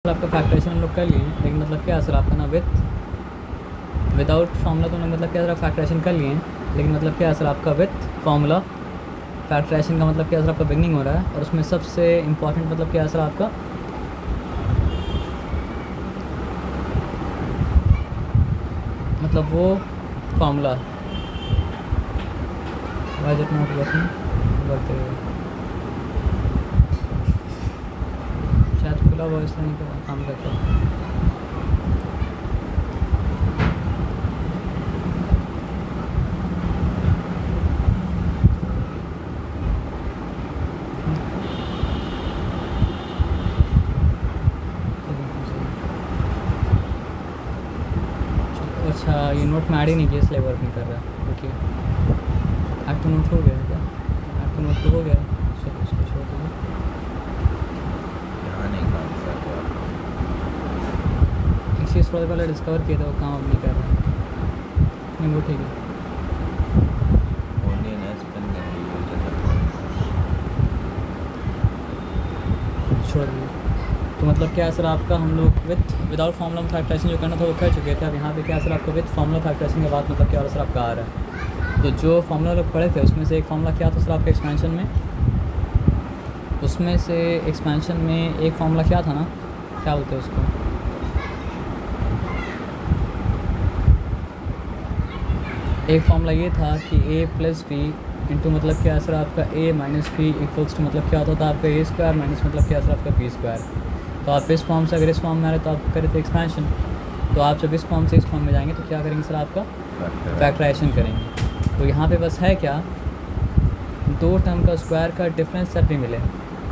आपका फैक्टराइजेशन हम लोग कर लिए, लेकिन मतलब क्या सर आपका ना विदाउट फार्मूला तो मतलब क्या सर आप फैक्टराइजेशन कर लिए, लेकिन मतलब क्या सर आपका विथ फार्मूला फैक्टराइजेशन का मतलब क्या सर आपका बिगनिंग हो रहा है। और उसमें सबसे इम्पॉर्टेंट मतलब क्या सर आपका मतलब वो फार्मूला बजट नोट बढ़ते हुए शायद खुला हुआ इसलिए नहीं काम करता। अच्छा ये नोट में ऐड ही नहीं किया इसलिए वर्क नहीं कर रहा है। ओके ऐड तो नोट हो गया क्या? ऐड तो नोट तो हो गया। चलो इसको छोड़ दीजिए। यहाँ नहीं काम कर रहा। एक चीज़ थोड़ा पहले डिस्कवर किया था, वो काम अब नहीं कर रहा है। नहीं वो ठीक है। ओनियन है स्पिन छोड़ दीजिए। तो मतलब क्या सर आपका हम लोग विदाउट फार्मूला फैक्टराइजेशन जो करना था वो कर चुके थे। अब यहाँ पे क्या सर आपका विद फार्मूला फैक्टराइजेशन के बाद मतलब क्या हो रहा है सर आपका आ रहा है। तो जो फार्मूला लोग पढ़े थे उसमें से एक फार्मूला क्या था सर आपका एक्सपेंशन में, उसमें से एक्सपेंशन में एक फार्मूला क्या था ना, क्या बोलते हैं उसको, एक फार्मूला ये था कि a प्लस बी इंटू मतलब क्या सर आपका a minus B equals to मतलब क्या होता था आपका a स्क्वायर माइनस मतलब क्या सर आपका b स्क्वायर। तो आप इस फॉर्म से अगर इस फॉर्म में आ रहे तो आप करे थे एक्सपेंशन, तो आप जब इस फॉर्म से इस फॉर्म में जाएंगे तो क्या करेंगे सर आपका फैक्टराइजेशन करेंगे। तो यहाँ पे बस है क्या, दो टर्म का स्क्वायर का डिफरेंस जब भी मिले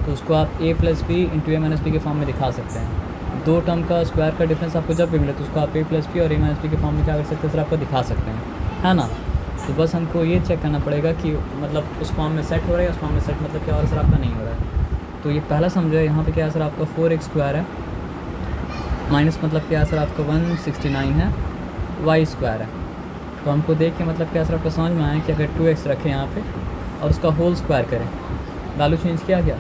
तो उसको आप a plus B into A minus B के फॉर्म में दिखा सकते हैं। दो टर्म का स्क्वायर का डिफरेंस आपको जब भी मिले तो उसको आप a प्लस बी और ए माइनस बी के फॉर्म में क्या कर सकते हैं सर आपको दिखा सकते हैं, है ना। तो बस हमको ये चेक करना पड़ेगा कि मतलब उस फॉर्म में सेट हो रहा है, उस फॉर्म में सेट मतलब क्या हो रहा है सर आपका नहीं हो रहा है। तो ये पहला समझो, यहाँ पे क्या है सर आपका 4x स्क्वायर है माइनस मतलब क्या है सर आपका 169 है y स्क्वायर है। तो हमको देख के मतलब क्या सर आपका समझ में आया कि अगर 2x रखें यहाँ पे और उसका होल स्क्वायर करें, वैल्यू चेंज किया गया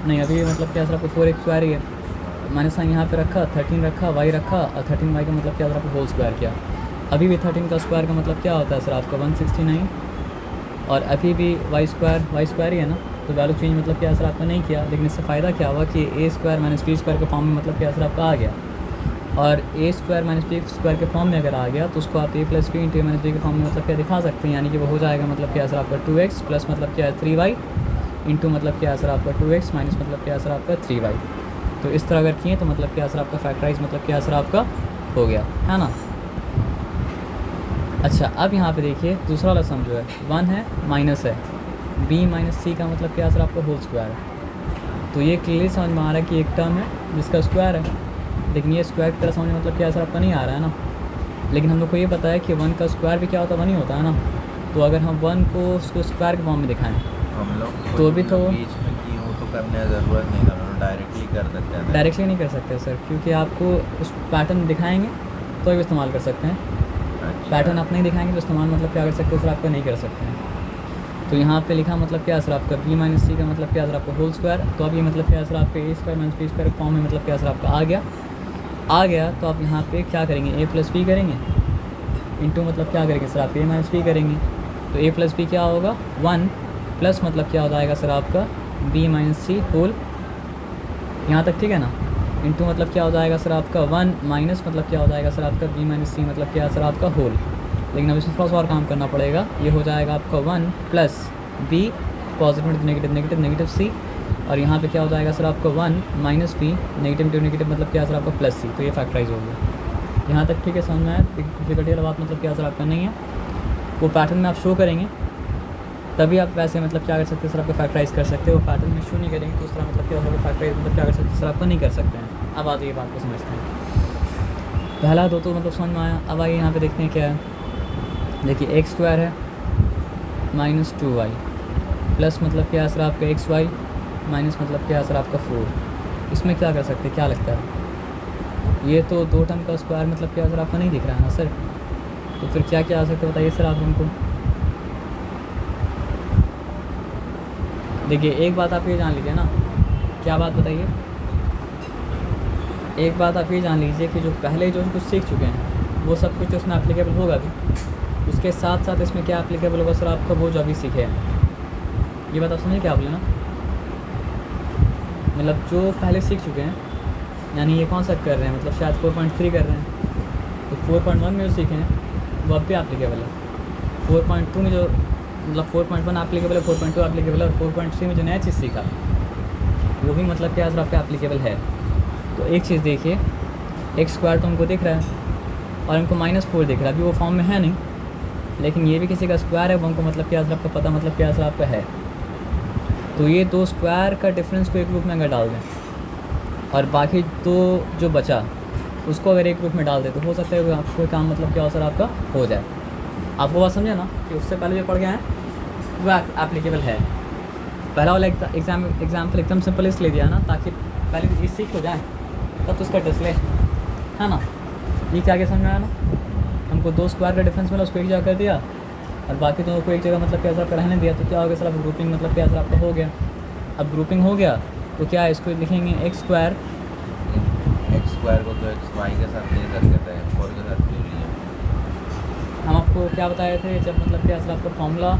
नहीं, अभी मतलब क्या सर आपको 4x स्क्वायर ही है, माइनस साइन यहाँ पे रखा, 13 रखा, y रखा और 13y का मतलब क्या सर आपको होल स्क्वायर किया। अभी भी 13 का स्क्वायर का मतलब क्या होता है सर आपका 169 और अभी भी y स्क्वायर ही है ना, तो वैल्यू चेंज मतलब क्या सर आपका नहीं किया। लेकिन इससे फ़ायदा क्या हुआ कि a square minus B square के फॉर्म में मतलब क्या सर आपका आ गया, और a square minus B square के फॉर्म में अगर आ गया तो उसको आप a plus B into A minus B के फॉर्म में मतलब क्या दिखा सकते हैं, यानी कि वो हो जाएगा मतलब क्या सर आपका 2x प्लस मतलब क्या है 3y इंटू मतलब क्या सर आपका 2x माइनस मतलब क्या सर आपका 3y। तो इस तरह अगर किए तो मतलब क्या सर आपका फैक्टराइज मतलब क्या सर आपका हो गया, है ना। अच्छा अब यहाँ पे देखिए दूसरा वाला सम जो है 1 है माइनस है b माइनस सी का मतलब क्या सर आपका होल स्क्वायर है। तो ये क्लियरली समझ में आ रहा है कि एक टर्म है जिसका स्क्वायर है, लेकिन ये स्क्वायर की तरह समझ में मतलब क्या सर आपका नहीं आ रहा है ना। लेकिन हम लोग को ये पता है कि 1 का स्क्वायर भी क्या होता है 1 ही होता है ना। तो अगर हम 1 को उसको स्क्वायर के फॉर्म में दिखाएं हम लोग तो भी तो बीच में की हो तो करने की ज़रूरत नहीं, करना डायरेक्टली कर सकते हैं। डायरेक्टली नहीं कर सकते सर, क्योंकि आपको उस पैटर्न दिखाएंगे तो भी इस्तेमाल कर सकते हैं, पैटर्न आप नहीं दिखाएंगे तो इस्तेमाल मतलब क्या कर सकते हैं सर आपका नहीं कर सकते हैं। तो यहाँ पे लिखा मतलब क्या सर आपका b माइनस सी का मतलब क्या सर आपका होल स्क्वायर। तो अब ये मतलब क्या सर आपके a square minus B square form में मतलब क्या सर आपका आ गया। तो आप यहाँ पे क्या करेंगे a प्लस बी करेंगे इंटू मतलब क्या करेंगे सर आप a माइनस बी करेंगे। तो a प्लस बी क्या होगा 1 प्लस मतलब क्या हो जाएगा सर आपका b माइनस सी होल, यहाँ तक ठीक है ना, इंटू मतलब क्या हो जाएगा सर आपका 1 माइनस मतलब क्या हो जाएगा सर आपका b माइनस सी मतलब क्या सर आपका होल। लेकिन अब इसमें थोड़ा सा और काम करना पड़ेगा, ये हो जाएगा आपका 1 plus b positive negative negative negative c, और यहाँ पे क्या हो जाएगा सर आपका 1 माइनस बी नेगेटिव नेगेटिव मतलब क्या सर आपका प्लस सी। तो ये फैक्टराइज हो गया, यहाँ तक ठीक है समझ में आया। डिफिकल्टी वाला बात मतलब क्या सर आपका नहीं है, वो पैटर्न में आप शो करेंगे तभी आप वैसे मतलब क्या कर सकते हैं सर आपका फैक्टराइज कर सकते हैं। वो पैटर्न में शो नहीं करेंगे तो उस तरह मतलब क्या होगा फैक्टराइज मतलब क्या कर सकते हैं सर आपका नहीं कर सकते हैं। अब आइए बात को समझते हैं, पहला दो तो मतलब समझ में आया। अब आइए यहाँ पे देखते हैं क्या है। देखिए एक्स स्क्वायर है माइनस 2y प्लस मतलब क्या है सर आपका एक्स वाई माइनस मतलब क्या है सर आपका 4। इसमें क्या कर सकते हैं, क्या लगता है, ये तो दो टर्म का स्क्वायर मतलब क्या सर आपका नहीं दिख रहा है ना सर। तो फिर क्या क्या आ सकता है बताइए सर आप हमको। देखिए एक बात आप ये जान लीजिए ना, क्या बात बताइए, एक बात आप ये जान लीजिए कि जो पहले जो कुछ सीख चुके हैं वो सब कुछ उसमें एप्लीकेबल होगा भी, उसके साथ साथ इसमें क्या एप्लीकेबल होगा सर आपका, वो जो अभी सीखे हैं। ये बात आप समझे क्या आप लेना, मतलब जो पहले सीख चुके हैं, यानी ये कौन सा कर रहे हैं, मतलब शायद 4.3 कर रहे हैं, तो 4.1 में जो सीखे हैं वो अब भी एप्लीकेबल है। 4.2 में जो मतलब 4.1 एप्लीकेबल है, 4.2 एप्लीकेबल है, और 4.3 में जो नया चीज़ सीखा वो भी मतलब क्या सर आपका एप्लीकेबल है। तो एक चीज़ देखिए, एक्स स्क्वायर तो हमको दिख रहा है और हमको -4 दिख रहा है, अभी वो फॉर्म में है नहीं, लेकिन ये भी किसी का स्क्वायर है, वो हमको मतलब क्या सर आपका पता मतलब क्या सर आपका है। तो ये दो स्क्वायर का डिफरेंस को एक ग्रुप में अगर डाल दें और बाकी तो जो बचा उसको अगर एक ग्रुप में डाल दें तो हो सकता है कि कोई काम मतलब क्या हो सर आपका हो जाए। आपको बात समझे ना कि उससे पहले जो पढ़ गए हैं वो एप्लीकेबल है। पहला वाला एग्जाम्पल एकदम सिंपल इसलिए दिया ना ताकि पहले ये सीख हो जाए तब तो उसका टेस्ट ले, है ना। ये क्या समझ में आया ना, हमको दो स्क्वायर का डिफरेंस मिला, उसको एक जगह कर दिया और बाकी दोनों को एक जगह मतलब क्या सर आपका रहने दिया, तो क्या हो गया सर आप ग्रुपिंग मतलब क्या सर आपका हो गया। अब ग्रुपिंग हो गया तो क्या है, इसको लिखेंगे एक्स स्क्वायर को तो एक्स वाई के साथ नहीं कर सकते हैं, 4 के साथ क्यों नहीं है? हम आपको क्या बताए थे, जब मतलब क्या सर आपका फॉर्मूला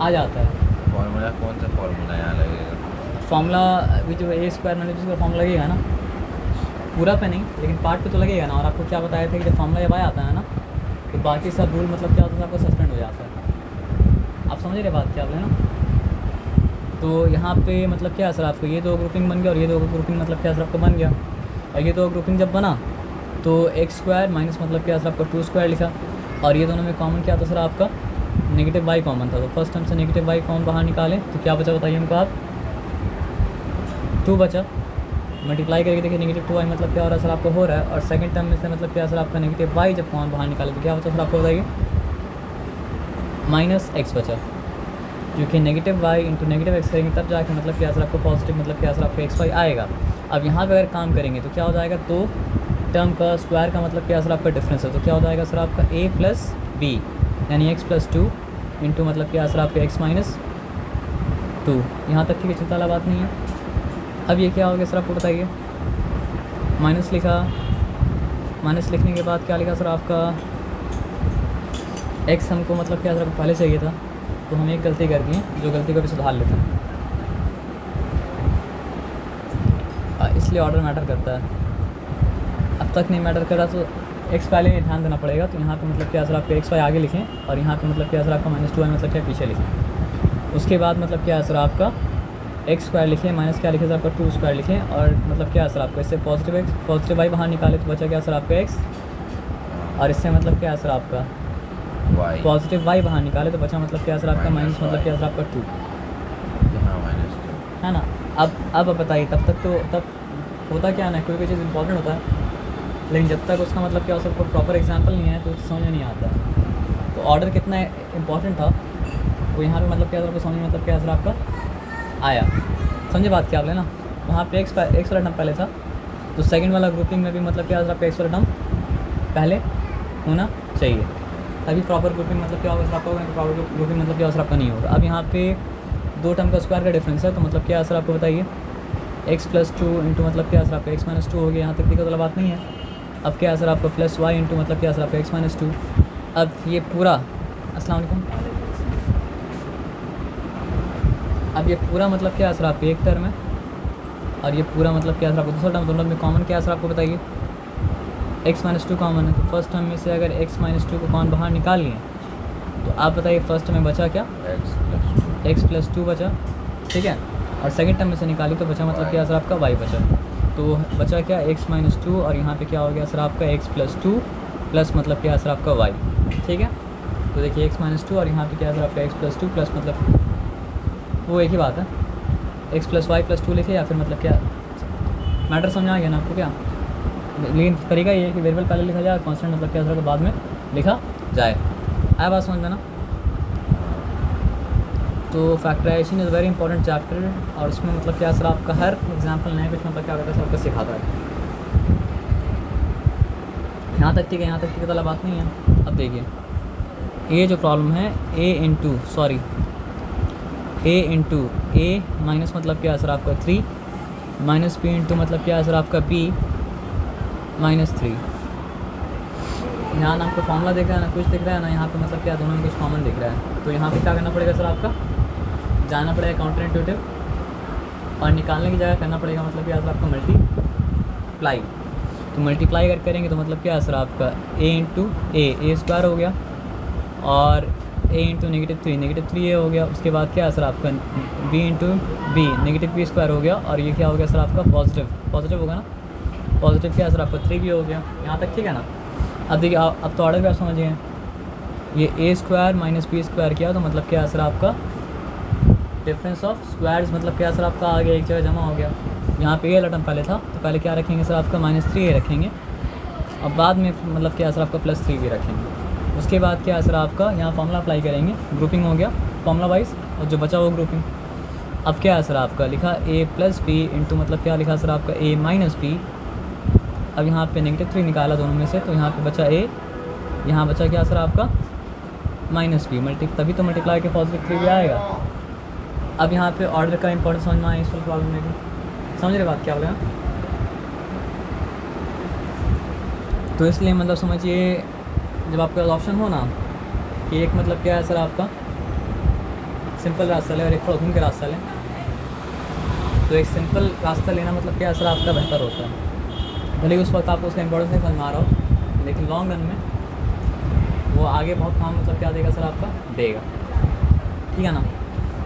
आ जाता है, फॉर्मूला कौन सा फॉर्मूला यहाँ लगेगा? फॉर्मूला अभी जो ए स्क्वायर माइनस बी का फॉर्मूला लगेगा ना, पूरा पे नहीं लेकिन पार्ट पे तो लगेगा ना। और आपको क्या बताया था कि जब फॉर्मूला जब आ जाता है ना तो बाकी सब रूल मतलब क्या होता है आपको सस्पेंड हो जाता है। आप समझ रहे बात क्या आप ना। तो यहाँ पे मतलब क्या सर आपको ये दो ग्रुपिंग बन गया और ये दो ग्रुपिंग मतलब क्या सर आपको बन गया, और ये दो ग्रुपिंग जब बना तो एक्स स्क्वायर माइनस मतलब क्या सर आपका 2 स्क्वायर लिखा, और ये दोनों में कॉमन क्या था सर आपका नेगेटिव वाई कॉमन था। तो फर्स्ट टर्म से नेगेटिव वाई कॉमन बाहर निकालें तो क्या बचा बताइए हमको आप, 2 बचा। मल्टीप्लाई करके देखिए नेगेटिव 2y मतलब क्या हो रहा है सर आपको हो रहा है, और सेकंड टर्म में से मतलब क्या सर आपका नेगेटिव y जब कॉमन बाहर निकाले तो क्या बचा सर आपको बताइए, -x बचा, क्योंकि negative y into negative x करेंगे तब जाके मतलब क्या सर आपको पॉजिटिव मतलब क्या सर आपको xy आएगा। अब यहाँ पे अगर काम करेंगे तो क्या हो जाएगा, तो टर्म का स्क्वायर का मतलब क्या सर आपका डिफरेंस है, तो क्या हो जाएगा सर आपका a प्लस b यानी x प्लस 2 इंटू मतलब क्या सर आपका x माइनस 2। यहाँ तक की चिंता वाला बात नहीं है। अब ये क्या हो गया सर आपको बताइए, माइनस लिखा, माइनस लिखने के बाद क्या लिखा सर आपका x हमको मतलब क्या सर पहले चाहिए था, तो हम एक गलती कर दिए जो गलती को भी सुधार लेते हैं, इसलिए ऑर्डर मैटर करता है। अब तक नहीं मैटर कर रहा तो x पहले में ध्यान देना पड़ेगा। तो यहाँ पे मतलब क्या सर आपका xy आगे लिखें और यहाँ पे मतलब क्या सर आपका -2y मतलब क्या पीछे लिखें। उसके बाद मतलब क्या सर आपका एक्स स्क्वायर लिखें, माइनस क्या लिखे सर आपका 2 स्क्वायर लिखें, और मतलब क्या सर आपका इससे पॉजिटिव वाई बाहर निकाले तो बचा क्या सर आपका एक्स, और इससे मतलब क्या सर आपका पॉजिटिव वाई बाहर निकाले तो बचा मतलब क्या सर आपका माइनस मतलब क्या सर आपका 2, है ना। अब बताइए, तब होता क्या ना, कोई चीज़ इंपॉर्टेंट होता है लेकिन जब तक उसका मतलब क्या सबको प्रॉपर एग्जाम्पल नहीं है तो समझ में नहीं आता। तो ऑर्डर कितना इंपॉर्टेंट था वो यहाँ पे मतलब क्या सर आपको समझ में मतलब क्या सर आपका आया, समझे बात क्या आप लेना। वहाँ पे एक्स वाला टर्म पहले था तो सेकंड वाला ग्रुपिंग में भी मतलब क्या आपका एक्स वाला टर्म पहले होना चाहिए, तभी प्रॉपर ग्रुपिंग मतलब क्या होगा सर आपका, प्रॉपर ग्रुपिंग मतलब क्या सर आपका नहीं होगा। अब यहाँ पे दो टर्म का स्क्वायर का डिफरेंस है तो मतलब क्या सर आपको बताइए, x प्लस 2 इंटू मतलब क्या सर आपका x माइनस 2 हो गया। यहाँ तक दिक्कत वाला बात नहीं है। अब क्या सर आपका प्लस y इंटू मतलब क्या सर आपका x माइनस 2। अब ये पूरा अस्सलाम वालेकुम, अब ये पूरा मतलब क्या सर आपका एक टर्म है और ये पूरा मतलब क्या सर आपको दूसरा टर्म, दोनों में कॉमन क्या सर आपको बताइए, x माइनस 2 कॉमन है। तो फर्स्ट टर्म में से अगर x माइनस 2 को कॉमन बाहर निकाल लिए तो आप बताइए फर्स्ट टर्म में बचा क्या, x प्लस 2 बचा, ठीक है। और सेकंड टर्म में से निकाली तो बचा मतलब क्या सर आपका y बचा। तो बचा क्या x माइनस 2 और यहाँ पे क्या हो गया सर आपका x प्लस 2 प्लस मतलब क्या सर आपका y, ठीक है। तो देखिए x माइनस 2 और यहाँ पे क्या सर आपका x प्लस 2 प्लस मतलब वो एक ही बात है, x प्लस वाई प्लस 2 लिखे या फिर मतलब क्या मैटर समझ आ गया ना आपको क्या। लेकिन तरीका ये है कि वेरिएबल पहले लिखा जाए, कांस्टेंट मतलब क्या सर बाद में लिखा जाए। आया बात समझ में ना। तो factorisation is very important chapter और इसमें मतलब क्या सर आपका हर एग्जाम्पल नया कुछ मतलब क्या होता है सर आपका सिखाता है। यहाँ तक ठीक है, यहाँ तक ठीक वाला बात नहीं है। अब देखिए ये जो प्रॉब्लम है a इंटू ए माइनस मतलब क्या सर आपका 3 माइनस b इंटू मतलब क्या सर आपका b -3। यहाँ ना आपको फॉर्मूला दिख रहा है ना कुछ दिख रहा है ना यहाँ पे मतलब क्या दोनों में कुछ कॉमन दिख रहा है। तो यहाँ पे क्या करना पड़ेगा सर आपका जाना पड़ेगा काउंटर इंट्यूटिव और निकालने की जगह करना पड़ेगा मतलब क्या सर आपका मल्टीप्लाई। तो मल्टीप्लाई अगर करेंगे तो मतलब क्या सर आपका a इंटू ए स्क्वायर हो गया और a इंटू -3 ये हो गया। उसके बाद क्या सर आपका b into B -b square हो गया और ये क्या हो गया सर आपका पॉजिटिव होगा ना, पॉजिटिव क्या सर आपका 3 भी हो गया। यहाँ तक ठीक है ना। अब देखिए अब तो ऑर्डर क्या समझिए, ये a square minus B square किया तो मतलब क्या सर आपका डिफरेंस ऑफ स्क्वायर्स मतलब क्या सर आपका आ गया एक जगह जमा हो गया। यहाँ पे ये वाला टर्म पहले था तो पहले क्या रखेंगे सर आपका -3 रखेंगे और बाद में मतलब क्या सर आपका +3 भी रखेंगे। उसके बाद क्या सर आपका यहाँ फार्मूला अप्लाई करेंगे, ग्रुपिंग हो गया फार्मूला वाइज और जो बचा वो ग्रुपिंग। अब क्या है सर आपका लिखा a प्लस बी इंटू मतलब क्या लिखा सर आपका a माइनस बी। अब यहाँ पे -3 निकाला दोनों में से तो यहाँ पे बचा a, यहाँ बचा क्या सर आपका -b तभी तो मल्टीप्लाई के +3 भी आएगा। अब यहाँ पे ऑर्डर का इंपॉर्टेंस समझ में आया इस प्रॉब्लम में भी, समझ रहे बात क्या बोले। तो इसलिए मतलब समझिए जब आपके पास ऑप्शन हो ना कि एक मतलब क्या है सर आपका सिंपल रास्ता ले और एक थोड़ा घूम के रास्ता ले, तो एक सिंपल रास्ता लेना मतलब क्या है सर आपका बेहतर होता है। भले उस वक्त आपको उसका इंपॉर्टेंस नहीं समझ में आ रहा हो लेकिन लॉन्ग रन में वो आगे बहुत काम मतलब क्या देगा सर आपका देगा, ठीक है ना।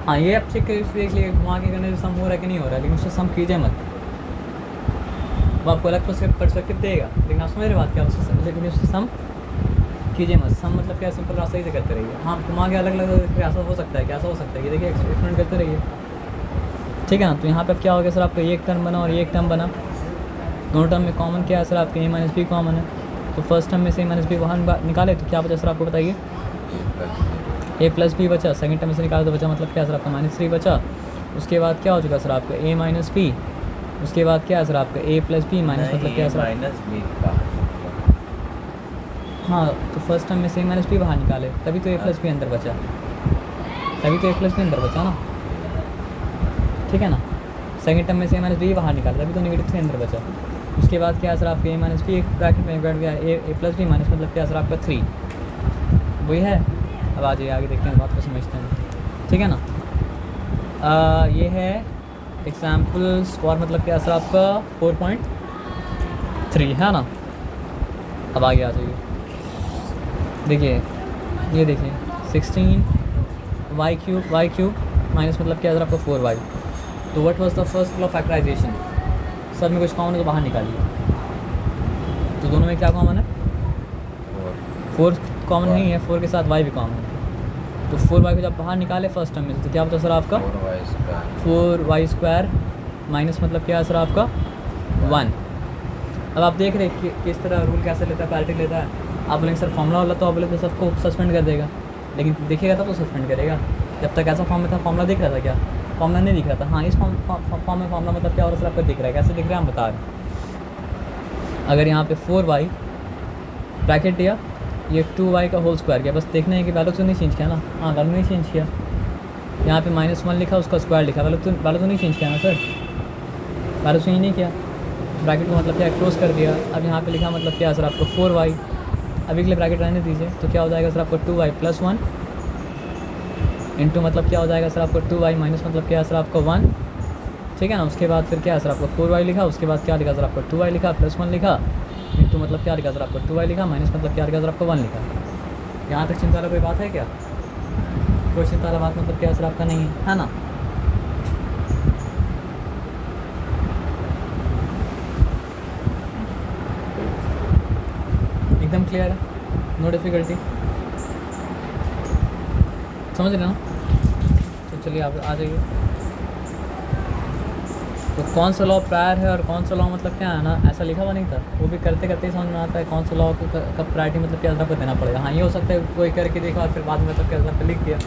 हाँ ये आप चेक करिए देख लिए घुमा के करने से सम हो रहा है कि नहीं हो रहा है, लेकिन उससे सम कीजिए मत, वो आपको अलग पर्सपेक्टिव देगा लेकिन आप समझ रहे बात क्या उससे, लेकिन उससे सम कीजिए मत। सम मतलब क्या सिंपल रास्ता ही से करते रहिए। हाँ घुमा के अलग अलग ऐसा हो सकता है क्या ऐसा हो सकता है कि देखिए एक्सपेरिमेंट करते रहिए, ठीक है ना। तो यहाँ पे क्या हो गया सर आपका ये एक टर्म बना और ये एक टर्म बना, दोनों टर्म में कॉमन क्या है सर आपके a माइनस बी कॉमन है। तो फर्स्ट टर्म में से a माइनस बी वहाँ निकाले तो क्या बचा सर आपको बताइए a प्लस बी बचा। सेकंड टर्म में से निकाला तो बचा मतलब क्या सर आपका -3 बचा। उसके बाद क्या हो चुका सर आपका a माइनस बी, उसके बाद क्या है सर आपका a प्लस बी माइनस मतलब क्या है सर माइनस बी का। हाँ तो फर्स्ट टर्म में से a माइनस बी बाहर निकाले तभी तो a प्लस बी अंदर बचा, तभी तो a प्लस बी अंदर बचा ना, ठीक है ना। सेकंड टर्म में से a माइनस बी बाहर निकाले तभी तो -3 अंदर बचा। उसके बाद क्या है सर आपका a माइनस बी एक ब्रैकेट में बैठ गया a प्लस बी माइनस मतलब क्या है सर आपका 3 वही है। अब आ जाइए आगे देखते हैं बात को समझते हैं, ठीक है ना। ये है एग्जाम्पल स्कोर मतलब क्या सर आपका 4.3 है ना। अब आगे आ जाइए देखिए ये देखिए 16 वाई क्यूब माइनस मतलब क्या सर आपका 4y। तो what was the first law factorisation, सब में कुछ कॉमन है तो बाहर निकालिए। तो दोनों में क्या कॉमन है 4 कॉमन नहीं है, 4 के साथ y भी कॉमन है। तो 4y को जब बाहर निकाले फर्स्ट टर्म में से तो क्या बता सर आपका 4y स्क्वायर माइनस मतलब क्या है सर आपका 1। अब आप देख रहे हैं कि किस तरह रूल कैसे लेता है, पैरेटिक लेता है। आप बोलेंगे सर फॉर्मूला वाला तो आप बोले तो सबको सस्पेंड कर देगा, लेकिन देखिएगा तब तो सस्पेंड करेगा। जब तक ऐसा फॉर्म में था फॉर्मूला दिख रहा था क्या, फॉर्मूला नहीं दिख रहा था। हाँ इस फॉर्म में फॉर्मूला मतलब क्या हो रहा है सर आपको दिख रहा है, कैसे दिख रहा है हम बता रहे। अगर यहाँ पे 4y ब्रैकेट दिया ये 2y का होल स्क्वायर किया, बस देखना है कि वैल्यू तो नहीं चेंज किया ना। हाँ वैल्यू नहीं चेंज किया, यहाँ पे -1 लिखा उसका स्क्वायर लिखा, वैल्यू तो नहीं चेंज किया ना सर, वैल्यू चेंज नहीं किया। ब्रैकेट को मतलब क्या क्लोज कर दिया। अब यहाँ पे लिखा मतलब क्या सर आपको 4y, अभी के लिए ब्रैकेट रहने दीजिए। तो क्या हो जाएगा सर आपको 2y प्लस 1 इंटू मतलब क्या हो जाएगा सर आपको 2y माइनस मतलब क्या है सर आपको 1, ठीक है ना। उसके बाद फिर क्या है सर आपको 4y लिखा, उसके बाद क्या लिखा सर आपको 2y लिखा प्लस 1 लिखा इंटू मतलब क्या लिखा सर आपको 2y लिखा माइनस मतलब क्या लिखा सर आपको 1 लिखा। यहाँ तक चिंता वाला कोई बात है क्या, कोई चिंता वाला बात मतलब क्या सर आपका नहीं है ना। एकदम क्लियर है, नो डिफ़िकल्टी, समझ रहे ना। तो चलिए आप आ जाइए। तो कौन सा लॉ प्रायर है और कौन सा लॉ मतलब क्या है ना, ऐसा लिखा हुआ नहीं था, वो भी करते करते ही समझ में आता है कौन सा लॉ का प्रायोरिटी मतलब क्या आपको देना पड़ेगा। हाँ ये हो सकता है कोई करके देखा और फिर बाद में मतलब क्या आपको लिख दिया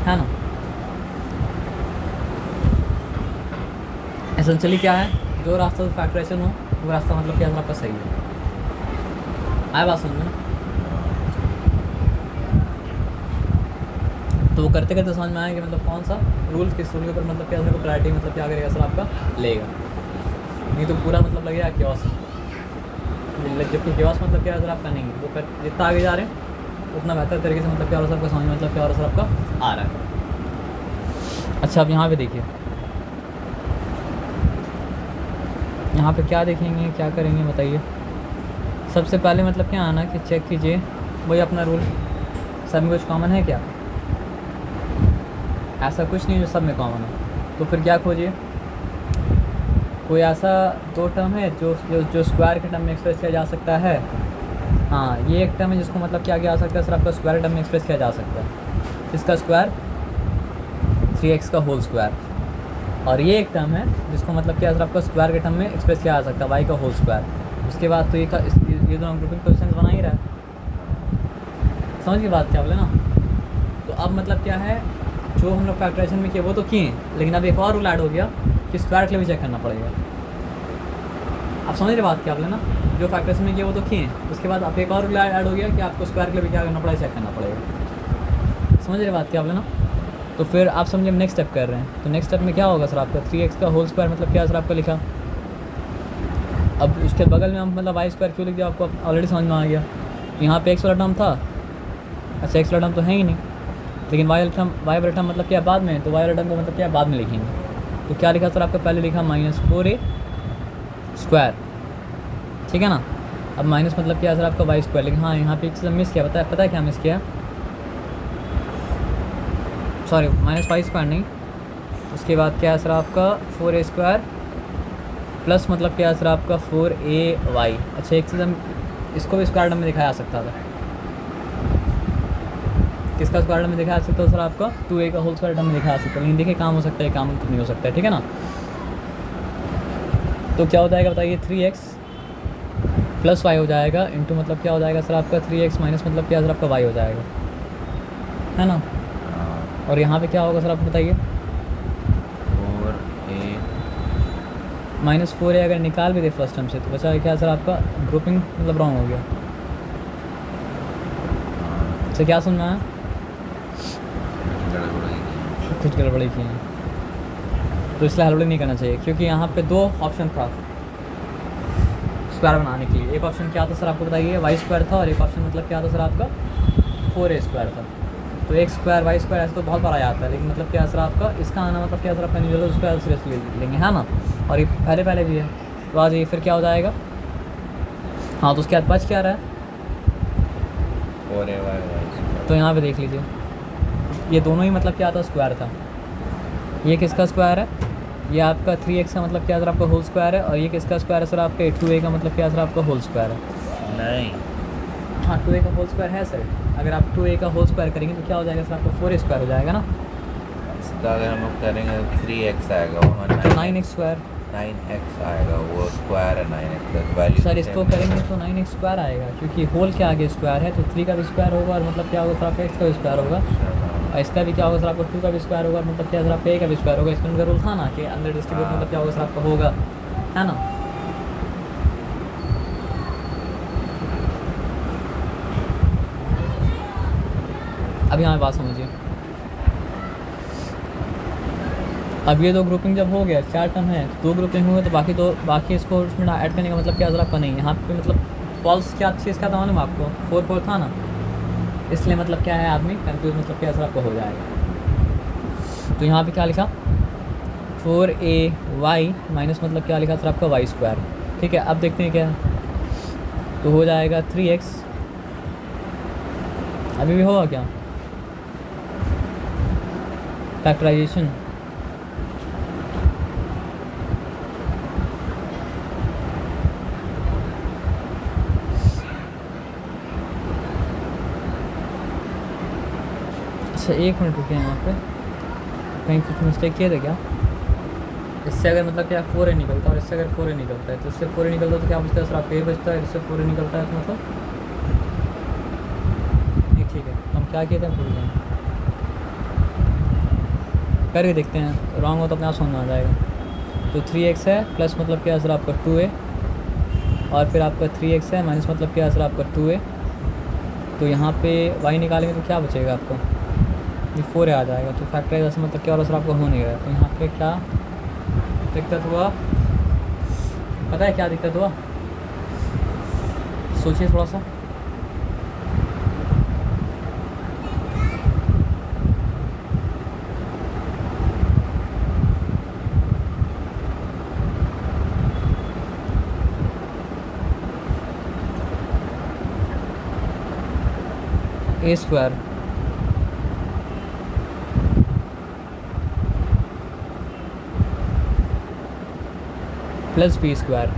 है ना। एसेंशियली क्या है, जो रास्ता फैक्टराइजेशन हो वो रास्ता मतलब क्या आपका सही है। आया बात समझ में ना। तो वो करते करते समझ में आया कि मतलब कौन सा रूल किस रूल के ऊपर मतलब क्या प्रायोरिटी मतलब क्या करेगा सर आपका लेगा, नहीं तो पूरा मतलब लगेगा क्योस। जबकि के पास मतलब क्या है सर आपका नहीं, वो जितना आगे जा रहे हैं उतना बेहतर तरीके से मतलब क्या हो रहा है सर आपका समझ में मतलब क्या हो रहा है सर आपका आ रहा है। अच्छा अब यहाँ पे देखिए, यहाँ पे क्या देखेंगे क्या करेंगे बताइए। सबसे पहले मतलब क्या आना कि चेक कीजिए वही अपना रूल, सब में कुछ कॉमन है क्या, ऐसा कुछ नहीं जो सब में कॉमन है। तो फिर क्या खोजिए, कोई ऐसा दो टर्म है जो जो जो स्क्वायर के टर्म में एक्सप्रेस किया जा सकता है। हाँ ये एक टर्म है जिसको मतलब क्या किया जा सकता है सर आपका स्क्वायर टर्म में एक्सप्रेस किया जा सकता है, इसका स्क्वायर 3x का होल स्क्वायर। और ये एक टर्म है जिसको मतलब क्या सर आपका स्क्वायर के टर्म में एक्सप्रेस किया जा सकता है y का होल स्क्वायर। उसके बाद तो ये दोनों ग्रुपिंग क्वेश्चन बना ही रहा है, समझ की बात क्या बोले ना। तो अब मतलब क्या है, जो हम लोग फैक्टराइजेशन में किए वो तो किए, लेकिन अब एक और रूल ऐड हो गया कि स्क्वायर के लिए भी चेक करना पड़ेगा। आप समझ रहे बात क्या बोले ना, जो फैक्टराइजेशन में किए वो तो किए, उसके बाद अब एक और रूल ऐड हो गया कि आपको स्क्वायर के लिए भी क्या करना पड़ेगा, चेक करना पड़ेगा। समझ रहे बात क्या बोले ना। तो फिर आप समझिए हम नेक्स्ट स्टेप कर रहे हैं, तो नेक्स्ट स्टेप में क्या होगा सर आपका 3x का होल स्क्वायर मतलब क्या सर आपका लिखा। अब उसके बगल में हम मतलब वाई स्क्वायर क्यों लिख दिया आपको ऑलरेडी समझ में आ गया। यहाँ पे x वाला टर्म था, अच्छा x वाला टर्म तो है ही नहीं, लेकिन y वाला टर्म मतलब क्या बाद में, तो y वाला टर्म को मतलब क्या बाद में लिखेंगे। तो क्या लिखा सर आपका, पहले लिखा -4a स्क्वायर, ठीक है ना। अब माइनस मतलब क्या सर आपका वाई स्क्वायर, लेकिन हाँ यहाँ पे एक चीज़ मिस किया, पता है क्या मिस किया, सॉरी -y स्क्वायर नहीं, उसके बाद क्या है सर आपका 4a स्क्वायर प्लस मतलब क्या है सर आपका 4ay। अच्छा एक चीज़ हम इसको भी स्क्वायर टर्म में दिखाया जा सकता था, किसका स्क्वायर टर्म में दिखाया जा सकता है सर आपका 2a का होल स्क्वायर टर्म में दिखाया जा सकता है, लेकिन देखिए काम हो सकता है काम नहीं हो सकता है, ठीक है ना। तो क्या हो जाएगा बताइए 3x प्लस y हो जाएगा इंटू मतलब क्या हो जाएगा सर आपका 3x माइनस मतलब क्या सर आपका y हो जाएगा, है ना। और यहाँ पे क्या होगा सर आपको बताइए, 4a -4a अगर निकाल भी दे फर्स्ट टर्म से तो बचा क्या सर आपका ग्रुपिंग मतलब रॉन्ग हो गया। तो क्या सुनना है, कुछ गड़बड़ी की है, तो इसलिए हड़बड़ी नहीं करना चाहिए, क्योंकि यहाँ पे दो ऑप्शन था स्क्वायर बनाने के लिए। एक ऑप्शन क्या था सर आपको बताइए वाई स्क्वायर था, और एक ऑप्शन मतलब क्या था सर आपका 4a स्क्वायर था। तो एक स्क्वायर वाई स्क्वायर ऐसे तो बहुत बड़ा आता है, लेकिन मतलब क्या सर आपका इसका आना मतलब क्या सर आपका न्यूज़ स्क्वायर सीरियसली लेंगे, है ना। और ये पहले भी है, तो आज ये फिर क्या हो जाएगा, हाँ तो उसके बाद बच क्या रहा है, 4ay तो यहाँ पे देख लीजिए ये दोनों ही मतलब क्या था स्क्वायर था। ये किसका स्क्वायर है, ये आपका 3x का मतलब क्या सर आपका होल स्क्वायर है, और ये किसका स्क्वायर है सर आपका 2a का मतलब क्या सर आपका होल स्क्वायर है। नहीं, हाँ 2a का होल स्क्वायर है सर, अगर आप 2a का होल स्क्वायर करेंगे तो क्या हो जाएगा सर आपका 4a स्क्वायर हो जाएगा ना। इसका अगर हम लोग करेंगे 3x आएगा, वहाँ तो 9x स्क्वायर 9x आएगा, वो स्क्वायर है 9x का वैल्यू सर, इसको करेंगे तो 9x स्क्वायर आएगा, क्योंकि होल के आगे स्क्वायर है, तो 3 का भी स्क्वायर होगा और मतलब क्या होगा सर आपका x का भी स्क्वायर होगा, और इसका भी क्या होगा सर आपका 2 का भी स्क्वायर होगा, मतलब क्या सर आपका a का भी स्क्वायर होगा। इसका उनका रूल था ना कि अंदर डिस्ट्रीब्यूट मतलब क्या होगा सर आपका होगा, है ना। अब यहाँ बात समझिए, अब ये दो ग्रुपिंग जब हो गया, 4 टर्म है, 2 ग्रुपिंग हो गए, तो बाकी इसको उसमें ऐड करने का मतलब क्या सर आपका नहीं, यहाँ पे मतलब फॉल्स क्या चीज़ का था मालूम आपको 4 था ना, इसलिए मतलब क्या है आदमी कंफ्यूज मतलब क्या सर आपको हो जाएगा। तो यहाँ पे क्या लिखा 4ay माइनस मतलब क्या लिखा सर आपका वाई स्क्वायर, ठीक है। अब देखते हैं क्या, तो हो जाएगा 3x, अभी भी होगा क्या फैक्टराइजेशन, अच्छा 1 मिनट रुके यहाँ पे, कहीं कुछ मिस्टेक किए थे क्या। इससे अगर मतलब क्या 4a निकलता है और इससे अगर 4a निकलता है, तो इससे 4a निकलता है तो क्या बचता है सर आपका a बचता है, इससे 4a निकलता है तो मतलब नहीं, ठीक है। हम क्या किए थे भूल गए, करके देखते हैं, रॉन्ग हो तो अपने आप समझ में आ जाएगा। तो 3x है प्लस मतलब क्या सर आपका 2a, और फिर आपका 3x है माइनस मतलब क्या सर आपका 2a, तो यहाँ पे y निकालेंगे तो क्या बचेगा आपको, ये 4a आ जाएगा। तो फैक्टराइजेशन मतलब क्या हो रहा सर आपको हो नहीं रहा है, तो यहाँ पे क्या दिक्कत हुआ, पता है क्या दिक्कत हुआ, सोचिए थोड़ा सा। A square plus b square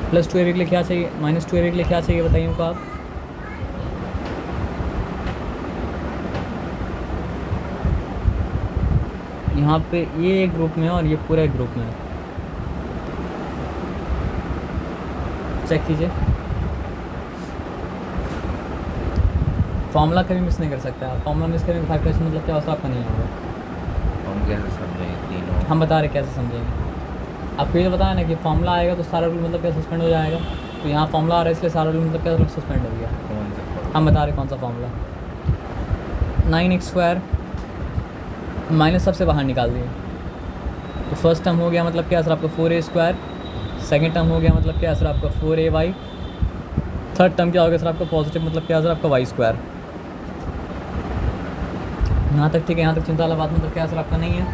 plus 2ab के लिए क्या चाहिए, माइनस 2ab के लिए क्या चाहिए बताइए हमको आप। यहाँ पे ये एक ग्रुप में है और ये पूरा एक ग्रुप में है, चेक कीजिए। फॉर्मूला कभी मिस नहीं कर सकते आप, फॉर्मूला मिस करेंगे फैक्टराइजेशन मतलब क्या होता है आपका नहीं होगा। हम कैसे समझेंगे तीनों? हम बता रहे कैसे समझेंगे, आपको ये बताया ना कि फॉर्मूला आएगा तो सारा रूल मतलब क्या सस्पेंड हो जाएगा। तो यहाँ फॉर्मूला आ रहा है इसलिए सारा रूल मतलब क्या सस्पेंड हो गया। कौन सा? हम बता रहे कौन सा फॉर्मूला। 9x² माइनस सबसे बाहर निकाल दिए तो फर्स्ट टर्म हो गया मतलब क्या सर आपका 4a², सेकेंड टर्म हो गया मतलब क्या सर आपका 4ay, थर्ड टर्म क्या हो गया सर आपका पॉजिटिव मतलब क्या सर आपका y²। यहाँ तक ठीक है, यहाँ तक चिंता वाला बात मतलब क्या सर आपका नहीं है,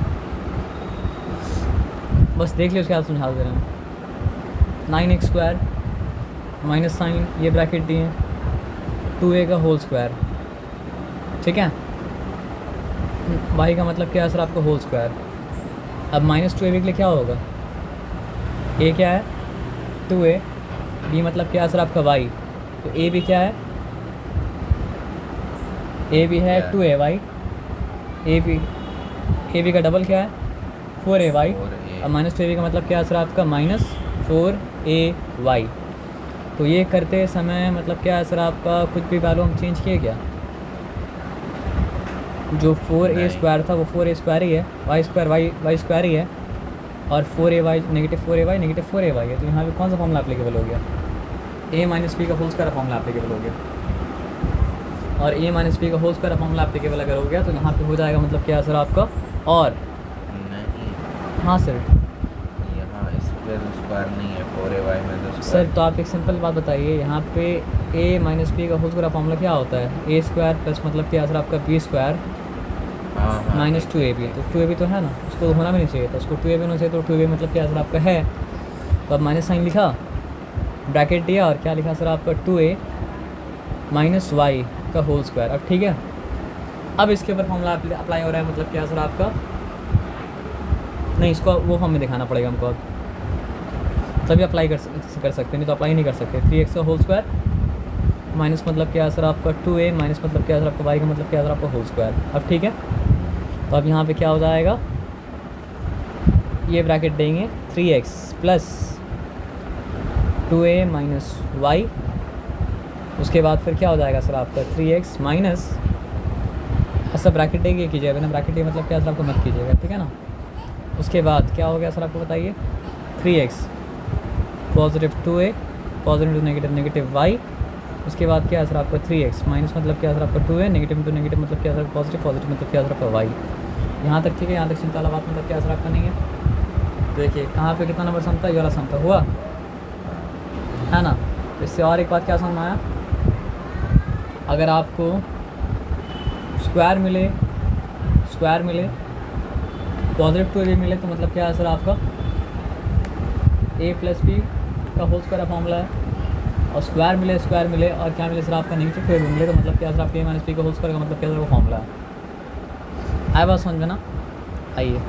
बस देख लियो उसके बाद समझा दे रहे हैं। 9x² माइनस साइन ये ब्रैकेट दिए 2a का होल स्क्वायर, ठीक है, y का मतलब क्या है सर आपका होल स्क्वायर। अब माइनस 2ab के लिए क्या होगा, a क्या है 2a, b मतलब क्या है सर आपका y, तो a भी क्या है, a भी है 2ay, a b का डबल क्या है 4ay, अब माइनस 2ab का मतलब क्या है सर आपका माइनस 4ay। तो ये करते समय मतलब क्या है सर आपका कुछ भी वैल्यू हम चेंज किए क्या, जो 4a² था वो 4a² ही है, y² ही है, और 4ay नेगेटिव 4ay है। तो यहाँ पे कौन सा फॉर्मूला एप्लीकेबल हो गया, a माइनस बी का होल स्क्वायर फॉर्मूला एप्लीकेबल हो गया। और a माइनस बी का होल स्क्वायर फॉर्मूला एप्लीकेबल अगर हो गया तो यहाँ पे हो जाएगा मतलब क्या सर आपका, और नहीं, हाँ सर यहाँ स्क्वायर नहीं है 4ay में तो सर, तो आप एक सिंपल बात बताइए, यहाँ पे a माइनस बी का होल स्क्वायर फॉर्मूला क्या होता है, a² प्लस मतलब क्या सर आपका b² माइनस 2ab, तो 2ab तो है ना, उसको होना भी नहीं चाहिए था, उसको 2ab होना चाहिए, तो 2ab मतलब क्या सर आपका है। तो अब माइनस साइन लिखा, ब्रैकेट दिया, और क्या लिखा सर आपका 2a माइनस y का होल स्क्वायर। अब ठीक है, अब इसके ऊपर फॉर्मूला अप्लाई हो रहा है मतलब क्या सर आपका, नहीं इसको वो फॉर्म में दिखाना पड़ेगा हमको, अब तभी अप्लाई कर सकते हैं, नहीं तो अप्लाई नहीं कर सकते। 3x का होल स्क्वायर माइनस मतलब क्या सर आपका 2a माइनस मतलब क्या सर आपका y का मतलब क्या सर आपका होल स्क्वायर। अब ठीक है, तो अब यहाँ पे क्या हो जाएगा, ये ब्रैकेट देंगे 3x plus 2a minus y, उसके बाद फिर क्या हो जाएगा सर आपका 3x माइनस, ऐसा ब्रैकेट देंगे कीजिएगा ना, ब्रैकेट ये मतलब क्या सर आपको मत कीजिएगा, ठीक है ना। उसके बाद क्या हो गया सर आपको बताइए, 3x positive 2a positive two negative negative y, उसके बाद क्या है सर आपका 3x माइनस मतलब क्या है सर आपका 2a नेगेटिव टू नेगेटिव मतलब क्या है सर पॉजिटिव पॉजिटिव मतलब क्या है सर आपका y। यहाँ तक ठीक है, यहाँ तक चिंता वाला बात मतलब क्या सर आपका नहीं है। तो देखिए कहाँ पे कितना नंबर समता, ये वाला समता हुआ है ना। तो इससे और एक बात क्या समझ में आया, अगर आपको स्क्वायर मिले पॉजिटिव 2ab मिले तो मतलब क्या है सर आपका a प्लस बी का होल स्क्वायर फॉर्मूला है, और स्क्वायर मिले और क्या मिले सर आपका नेगेटिव 2ab मिले तो मतलब क्या सर आपका a माइनस बी का होल स्क्वायर का मतलब क्या सर वो फॉर्मूला है। आए बात समझ में ना, आइए।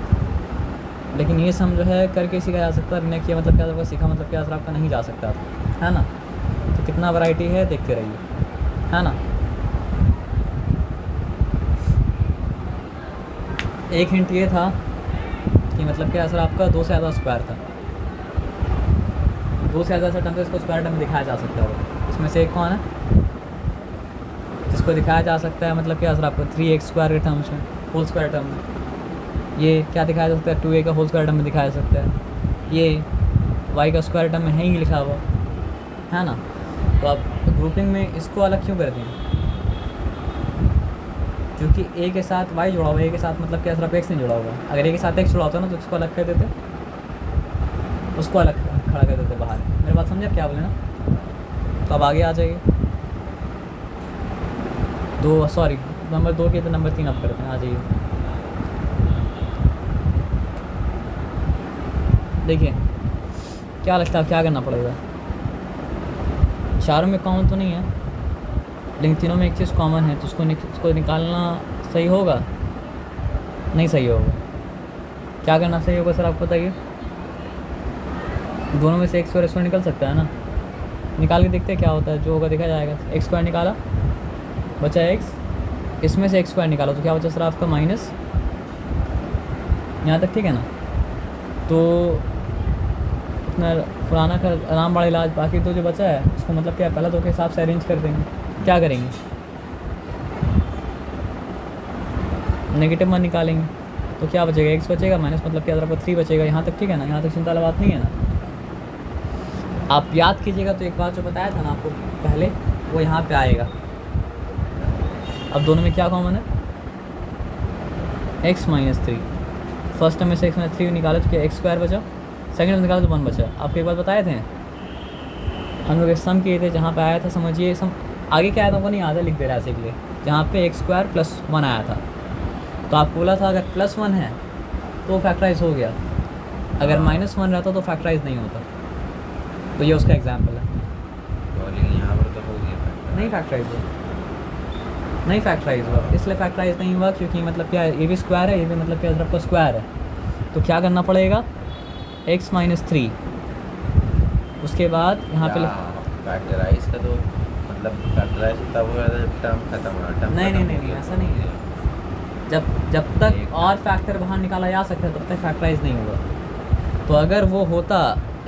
लेकिन ये सम जो है करके सीखा जा सकता है, बिना किया मतलब क्या सर सीखा मतलब क्या सर आपका नहीं जा सकता, है ना। तो कितना वैरायटी है देखते रहिए, है ना। एक हिंट ये था कि मतलब क्या सर आपका 2 से ज़्यादा स्क्वायर था, 2 से ज़्यादा ऐसा टर्म है इसको स्क्वायर टर्म में दिखाया जा सकता है। इसमें से एक कौन है जिसको दिखाया जा सकता है मतलब क्या सर आपको 3x² के टर्म्स में, होल स्क्वायर टर्म में। ये क्या दिखाया जा सकता है 2a का होल स्क्वायर टर्म में दिखाया जा सकता है, ये y का स्क्वायर टर्म में है ही लिखा हुआ, है ना। तो आप ग्रुपिंग में इसको अलग क्यों कर दें, क्योंकि a के साथ y जुड़ा हुआ है, a के साथ मतलब क्या सर आप x नहीं जुड़ा हुआ। अगर a के साथ x जुड़ा होता ना तो इसको अलग कर देते, उसको अलग खड़ा कर देते बाहर। मेरी बात समझे आप क्या बोले ना? तो अब आगे आ जाइए। नंबर 2 के तो नंबर 3 आप करते हैं, आ जाइए। देखिए क्या लगता है क्या करना पड़ेगा? चारों में कॉमन तो नहीं है, लेकिन तीनों में एक चीज़ कॉमन है, तो उसको निकालना सही होगा? नहीं सही होगा। क्या करना सही होगा सर, आप बताइए? दोनों में से एक्स स्क्वायर निकल सकता है ना? निकाल के देखते हैं क्या होता है, जो होगा देखा जाएगा। एक्स स्क्वायर निकाला, बचा एक्स, इसमें से एक्स स्क्वायर निकालो तो क्या बचा सर आपका माइनस, यहाँ तक ठीक है ना? तो इतना पुराना का आराम बड़ा इलाज। बाकी तो जो बचा है उसको मतलब क्या पहले तो के हिसाब से अरेंज कर देंगे। क्या करेंगे? नेगेटिव वन निकालेंगे तो क्या बचेगा, एक्स बचेगा, माइनस मतलब क्या आपको 3 बचेगा। यहाँ तक ठीक है ना? यहाँ तक चिंता वाली बात नहीं है ना? आप याद कीजिएगा तो एक बार जो बताया था ना आपको पहले, वो यहाँ पे आएगा। अब दोनों में क्या कॉमन है? x minus 3। फर्स्ट टर्म में से x माइनस 3 निकाला तो क्या एक्स स्क्वायर बचा, सेकंड में निकाला तो 1 बचा। आपको एक बार बताए थे हम लोग सम किए थे, जहाँ पे आया था समझिए सम, आगे क्या आया था हमको नहीं आता, लिख दे रहा है ऐसे के लिए, जहाँ पे एक्स स्क्वायर प्लस 1 आया था। तो आप बोला था अगर प्लस 1 है तो फैक्टराइज हो गया, अगर माइनस 1 रहता तो फैक्टराइज नहीं होता। तो ये उसका एग्जाम्पल है। तो लेकिन यहाँ पर तो हो गया नहीं फैक्टराइज हुआ, नहीं फैक्टराइज हुआ, इसलिए फैक्टराइज नहीं हुआ क्योंकि मतलब क्या है, ये भी स्क्वायर है, ये भी मतलब क्या आपका स्क्वायर है। तो क्या करना पड़ेगा, x माइनस 3, उसके बाद यहाँ पे फैक्टराइज का तो मतलब फैक्टराइज तब हुआ जब टर्म खत्म हुआ। टर्म नहीं ऐसा नहीं है। जब तक और फैक्टर बाहर निकाला जा सकता है तब तक फैक्टराइज नहीं होगा। तो अगर वो होता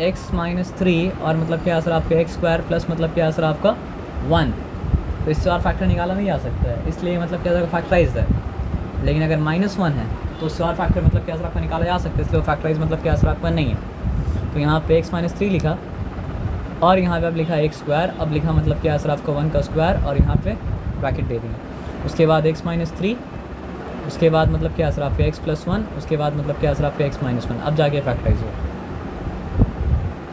x माइनस 3 और मतलब क्या सर आपका एक्स स्क्वायर प्लस मतलब क्या सर आपका 1, तो इससे और फैक्टर निकाला नहीं जा सकता है, इसलिए मतलब क्या फैक्टराइज है। लेकिन अगर -1 है तो उससे और फैक्टर मतलब क्या सर आपका निकाला जा सकता है, इसलिए वो फैक्टराइज मतलब क्या सर आपका नहीं है। तो यहाँ पे x माइनस 3 लिखा और यहाँ पे अब लिखा एक्स स्क्वायर, अब लिखा मतलब क्या सर आपका 1 का स्क्वायर और यहाँ पे ब्रैकेट दे दिए। उसके बाद x माइनस 3, उसके बाद मतलब क्या सर आपका x प्लस 1, उसके बाद मतलब क्या सर आपका x माइनस 1, अब जाके फैक्टराइज हो।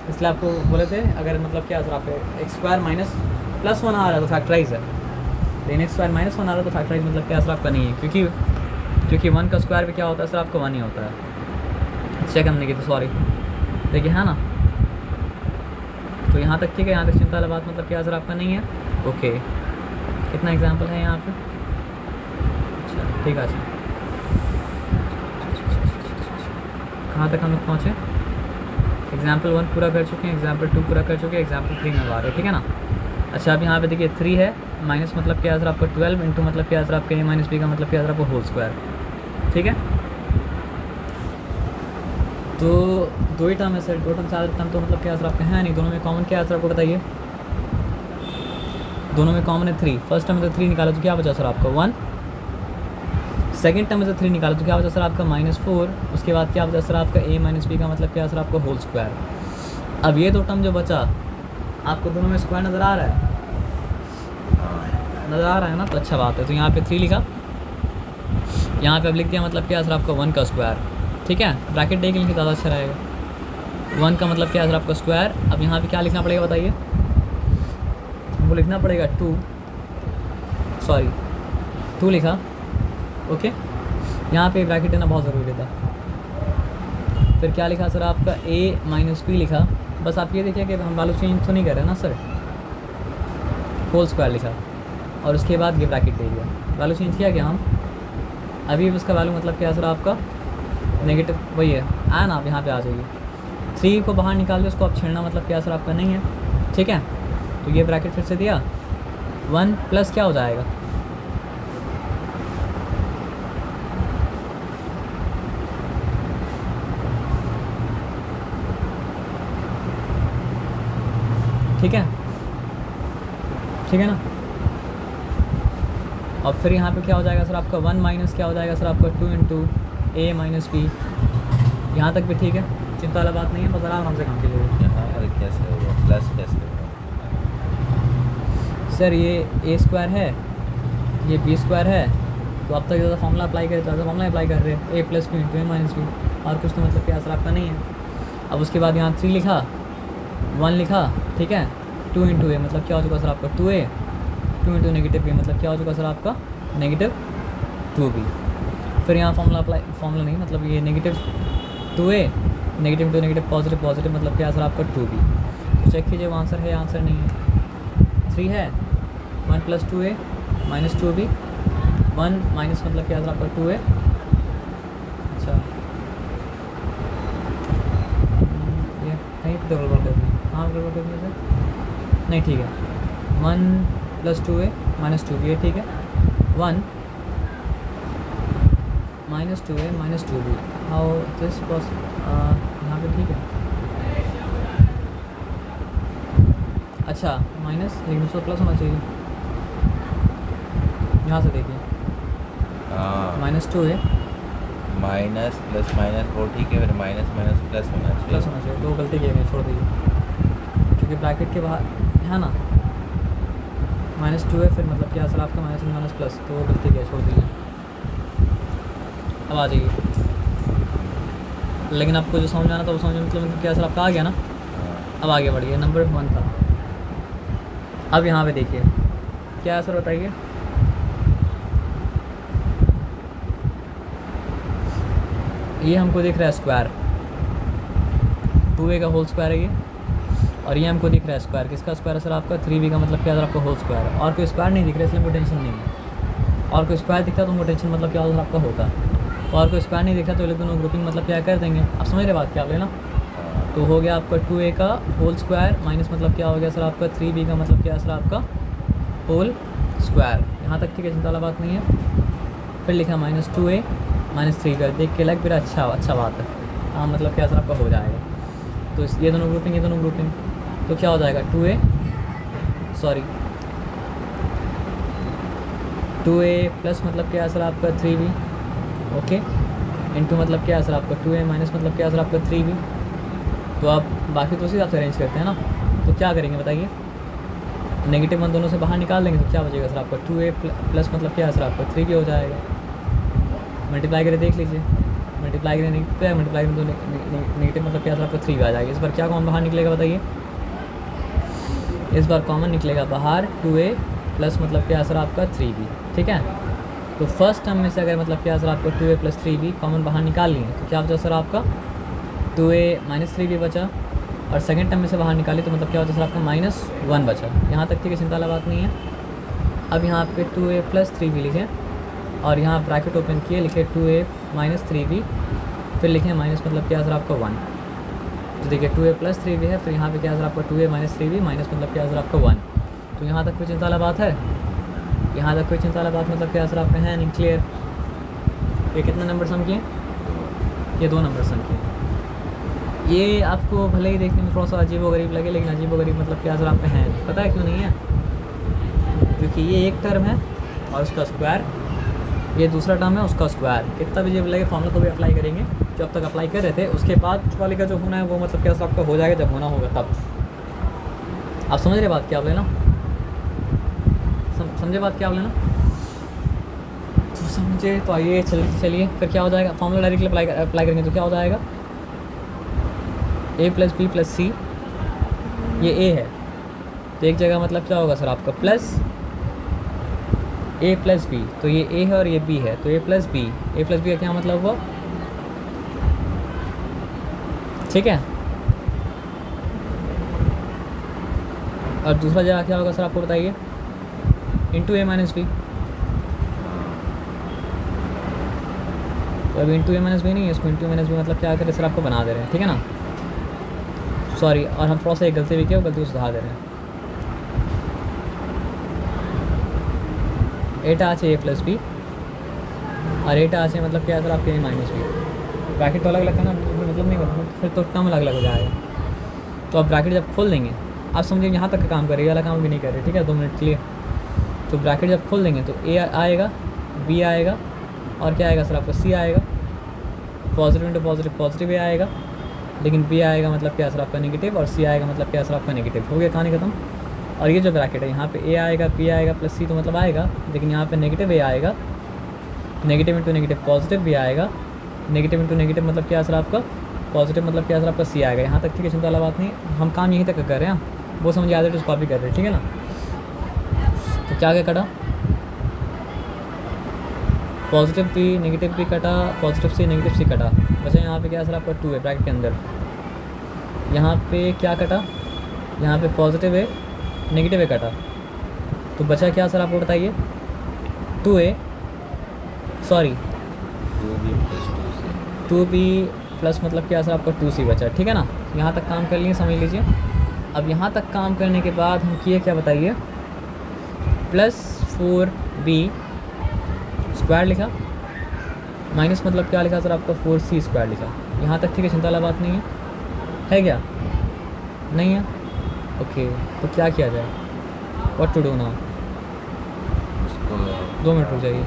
इसलिए आपको बोले थे अगर मतलब क्या सर आपका एक्स स्क्वायर माइनस प्लस 1 आ रहा है तो फैक्टराइज है, लेकिन एक्स स्क्वायर माइनस 1 आ रहा है तो फैक्टराइज मतलब क्या सर आपका नहीं है, क्योंकि 1 का स्क्वायर भी क्या होता है सर आपका 1 ही होता है। चेक करने की तो सॉरी, देखिए है ना? तो यहाँ तक ठीक है, यहाँ तक चिंता वाला बात मतलब क्या सर आपका नहीं है। ओके, कितना एग्जाम्पल है यहाँ पे? अच्छा ठीक है। अच्छा कहाँ तक हम लोग पहुँचे? एग्जाम्पल 1 पूरा कर चुके हैं, एग्जाम्पल 2 पूरा कर चुके हैं, एग्जाम्पल 3 में आ रहे हैं, ठीक है ना? अच्छा अब यहाँ पे देखिए 3 है, माइनस मतलब क्या सर आपका 12 इंटू मतलब क्या सर आपका a माइनस बी का मतलब क्या सर आपका होल स्क्वायर, ठीक है? तो 2 ही टर्म है सर, 2 टर्म से ज़्यादा टर्म तो मतलब क्या सर आपका है नहीं। दोनों में कॉमन क्या है सर आपको बताइए? दोनों में कॉमन है 3। फर्स्ट टर्म में से 3 निकाला तो क्या बचा सर आपका 1, सेकेंड टर्म में से 3 निकाला तो क्या बचा सर आपका -4, उसके बाद क्या बचा सर आपका a माइनस बी का मतलब क्या सर आपका होल स्क्वायर। अब ये 2 टर्म जो बचा आपको दोनों में स्क्वायर नज़र आ रहा है, नज़र आ रहा है ना? तो अच्छा बात है। तो यहाँ पे 3 लिखा, यहाँ पे अब लिख दिया मतलब क्या सर आपका 1 का स्क्वायर, ठीक है? ब्रैकेट दे के लिखे ज़्यादा अच्छा रहेगा। 1 का मतलब क्या सर आपका स्क्वायर। अब यहाँ पे क्या लिखना पड़ेगा बताइए? वो लिखना पड़ेगा 2 लिखा, ओके? यहाँ पे ब्रैकेट देना बहुत ज़रूरी था। फिर क्या लिखा सर आपका a माइनस बी लिखा। बस आप ये देखिए कि हम वैल्यू चेंज तो नहीं कर रहे ना सर, होल स्क्वायर लिखा और उसके बाद ये ब्रैकेट दे दिया। वैल्यू चेंज किया क्या हम? अभी उसका वैल्यू मतलब क्या सर आपका नेगेटिव वही है आया ना? आप यहाँ पे आ जाइए, 3 को बाहर निकाल के उसको अब छेड़ना मतलब क्या सर आपका नहीं है, ठीक है? तो ये ब्रैकेट फिर से दिया, 1 प्लस क्या हो जाएगा, ठीक है? ठीक है ना? और फिर यहाँ पे क्या हो जाएगा सर आपका 1 माइनस क्या हो जाएगा सर आपका 2 इंटू a माइनस बी। यहाँ तक भी ठीक है, चिंता वाला बात नहीं है, बस आराम से काम कीजिए। यहाँ कैसे होगा, प्लस कैसे होगा सर ये a स्क्वायर है, ये b स्क्वायर है, तो अब तक ज़्यादा फॉर्मूला अप्लाई कर रहे, फॉर्मूला अप्लाई कर रहे हैं a plus B into a minus B, और कुछ तो मतलब क्या सर आपका नहीं है। अब उसके बाद यहाँ 3 लिखा 1 लिखा, ठीक है, 2 इंटू ए मतलब क्या हो चुका सर आपका 2a, 2 इंटू नेगेटिव बी मतलब क्या हो चुका सर आपका नेगेटिव 2b। फिर यहाँ फॉर्मूला नहीं मतलब ये negative 2a, negative into negative positive, positive मतलब क्या सर आपका 2b। तो चेक कीजिए वो आंसर है, आंसर नहीं है, 3 है, 1 plus 2a minus 2b, 1 minus मतलब क्या सर आपका 2a। अच्छा ये कहीं पर गड़बड़ कर दी, कहाँ गड़बड़ कर दी सर, नहीं ठीक है, 1 प्लस 2a माइनस 2b है, ठीक है, 1 minus 2a minus 2b, how this was यहाँ पे ठीक है। अच्छा माइनस, लेकिन उसको प्लस होना चाहिए, यहाँ से देखिए minus 2a minus plus minus वो ठीक है, फिर माइनस माइनस प्लस होना चाहिए। प्लस होना चाहिए, दो गलती किए गए, छोड़ दीजिए, क्योंकि ब्रैकेट के बाहर है ना माइनस 2 है, फिर मतलब क्या सर आपका माइनस माइनस प्लस, तो वो गलती किया, छोड़ दीजिए। अब आ जाइए, लेकिन आपको जो समझ आना था वो समझ मतलब क्या सर आपका आ गया ना। अब आगे बढ़िए, नंबर 1 था। अब यहाँ पे देखिए क्या है सर बताइए, ये हमको दिख रहा है स्क्वायर, 2a का होल स्क्वायर है ये, और ये हमको दिख रहा है स्क्वायर, किसका स्क्वायर है सर आपका 3b का मतलब क्या सर आपका होल स्क्वायर है। और कोई स्क्वायर नहीं दिख रहा है इसलिए हमको टेंशन नहीं है, और कोई स्क्वायर दिखता तो हमको टेंशन मतलब क्या सर आपका होता, और कोई स्क्वायर नहीं दिखा तो ये दोनों ग्रुपिंग मतलब क्या कर देंगे। आप समझ रहे बात क्या आप लेना, तो हो गया आपका 2a का होल स्क्वायर माइनस मतलब क्या हो गया सर आपका 3b का मतलब क्या है सर आपका होल स्क्वायर। यहाँ तक ठीक है, चिंता वाला बात नहीं है। फिर लिखा माइनस 2a माइनस 3 कर, देख के लग फिर अच्छा बात है, हाँ मतलब क्या सर आपका हो जाएगा। तो ये दोनों ग्रुपिंग तो क्या हो जाएगा 2a प्लस मतलब क्या है सर आपका 3b, ओके, इंटू मतलब क्या है सर आपका 2a माइनस मतलब क्या है सर आपका 3b। तो आप बाकी तो उसी हिसाब से अरेंज करते हैं ना, तो क्या करेंगे बताइए, नेगेटिव 1 दोनों से बाहर निकाल देंगे तो क्या बचेगा सर आपका 2a प्लस मतलब क्या है सर आपका 3b हो जाएगा। मल्टीप्लाई करें देख लीजिए, मल्टीप्लाई करें तो नेगेटिव मतलब क्या सर आपका 3 आ जाएगा। इस बार क्या कॉमन बाहर निकलेगा बताइए, इस बार कॉमन निकलेगा बाहर 2a प्लस मतलब क्या सर आपका 3b, ठीक है। तो फर्स्ट टर्म में से अगर मतलब क्या सर आपका 2a प्लस 3b कॉमन बाहर निकाल लिए तो क्या बचा सर आपका 2a माइनस 3b बचा, और सेकंड टर्म में से बाहर निकाली तो मतलब क्या होता है सर आपका -1 बचा। यहाँ तक ठीक है, चिंता वाला बात नहीं है। अब यहाँ पे 2a प्लस 3b लिखें, और यहाँ ब्रैकेट ओपन किए, लिखे 2a माइनस 3b, फिर लिखें माइनस मतलब क्या सर आपका 1। तो देखिए 2a प्लस 3b है, फिर यहाँ पे क्या सर आपका 2a माइनस 3b माइनस मतलब क्या सर आपका 1। तो यहाँ तक कोई चिंता वाला बात है, यहाँ तक कोई चिंता वाला बात मतलब क्या सर आपका है नहीं, क्लियर। ये कितना नंबर सम किए, ये 2 नंबर सम किए। ये आपको भले ही देखने में थोड़ा सा अजीब व गरीब लगे, लेकिन अजीब व गरीब मतलब क्या सर आपका है नहीं, पता है क्यों नहीं है, क्योंकि ये एक टर्म है और उसका स्क्वायर, ये दूसरा टर्म है उसका स्क्वायर। कितना भी अजीब लगे फॉर्मूला को भी अप्लाई करेंगे, जो अब तक अप्लाई कर रहे थे, उसके बाद वाले का जो होना है वो मतलब क्या सर आपका हो जाएगा जब होना होगा तब। आप समझ रहे बात क्या आप लेना, समझे बात क्या आप लेना, तो समझे। तो आइए चलिए फिर क्या हो जाएगा, फॉर्मूला डायरेक्टली अप्लाई करेंगे तो क्या हो जाएगा, a प्लस बी प्लस सी, ये a है तो एक जगह मतलब क्या होगा सर आपका प्लस a प्लस बी, तो ये a है और ये b है, तो a प्लस बी का क्या मतलब हुआ, ठीक है। और दूसरा जगह क्या होगा सर आपको बताइए, इंटू a माइनस बी, तो अभी इंटू a माइनस बी नहीं है, इसको इंटू माइनस बी मतलब क्या करें सर आपको बना दे रहे हैं, ठीक है ना। सॉरी, और हम थोड़ा सा एक गलती भी किया, वो गलती को सुधार दे रहे हैं। एटा আছে a प्लस बी, और एटा আছে मतलब क्या सर आपके a माइनस बी। ब्रैकेट तो अलग अलग करना मतलब नहीं बनता, फिर तो टर्म अलग अलग हो जाएगा। तो आप ब्रैकेट जब खोल देंगे, आप समझिए यहाँ तक का काम करिए, वाला काम भी नहीं कर रहे, ठीक है, 2 मिनट के लिए। तो ब्रैकेट जब खोल देंगे तो a आएगा, b आएगा, और क्या आएगा सर आपका c आएगा, positive into positive positive a आएगा, लेकिन b आएगा मतलब क्या सर आपका नेगेटिव, और c आएगा मतलब क्या सर आपका नेगेटिव। हो गया कहानी खत्म। और ये जो ब्रैकेट है यहाँ पे a आएगा, b आएगा प्लस c तो मतलब आएगा, लेकिन यहाँ पे नेगेटिव a आएगा, negative into negative positive b आएगा, नेगेटिव इंटू नेगेटिव मतलब क्या सर आपका पॉजिटिव मतलब क्या सर आपका सी आएगा। यहाँ तक ठीक है, चिंता वाला बात नहीं, हम काम यहीं तक कर रहे हैं, वो समझ आ जाए तो कॉपी कर रहे हैं, ठीक है ना। तो क्या क्या कटा, पॉजिटिव पी नेगेटिव पी कटा, पॉजिटिव सी नेगेटिव सी कटा, बचा यहाँ पे क्या सर आपका 2 है ब्रैकेट के अंदर। यहाँ पे क्या कटा, यहाँ पे पॉजिटिव है नेगेटिव है कटा, तो बचा क्या सर आपको बताइए 2a सॉरी 2b प्लस मतलब क्या सर आपका 2c बचा, ठीक है ना। यहाँ तक काम कर लिए, समझ लीजिए। अब यहाँ तक काम करने के बाद हम किए क्या बताइए, प्लस 4b स्क्वायर लिखा, माइनस मतलब क्या लिखा सर आपका 4c स्क्वायर लिखा। यहाँ तक ठीक है, चिंता वाला बात नहीं है क्या, नहीं है, ओके। तो क्या किया जाए, what to do now, 2 minute रुक जाइए,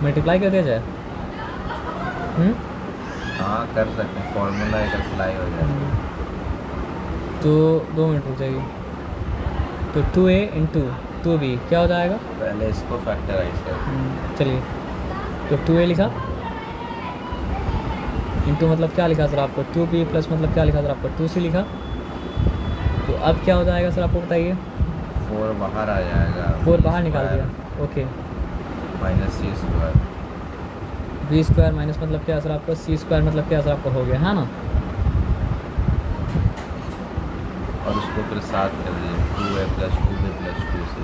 मल्टीप्लाई कर दिया जाए। हाँ कर सकते हैं, फॉर्मूला एक अप्लाई हो जाए। तो 2 मिनट रुक जाइए, तो 2a इंटू 2b क्या हो जाएगा, पहले इसको फैक्टराइज कर। चलिए, तो 2a लिखा इंटू मतलब क्या लिखा सर आपको 2b प्लस मतलब क्या लिखा सर आपको 2c लिखा। तो अब क्या हो जाएगा सर आपको बताइए, 4 बाहर आ जाएगा, 4 बाहर निकाल दिया, ओके। माइनस सी स्क्वायर, b स्क्वायर माइनस मतलब क्या सर आपका c स्क्वायर मतलब क्या सर आपका हो गया, है ना। और उसको फिर साथ कर दिए 2a plus 2b plus 2c,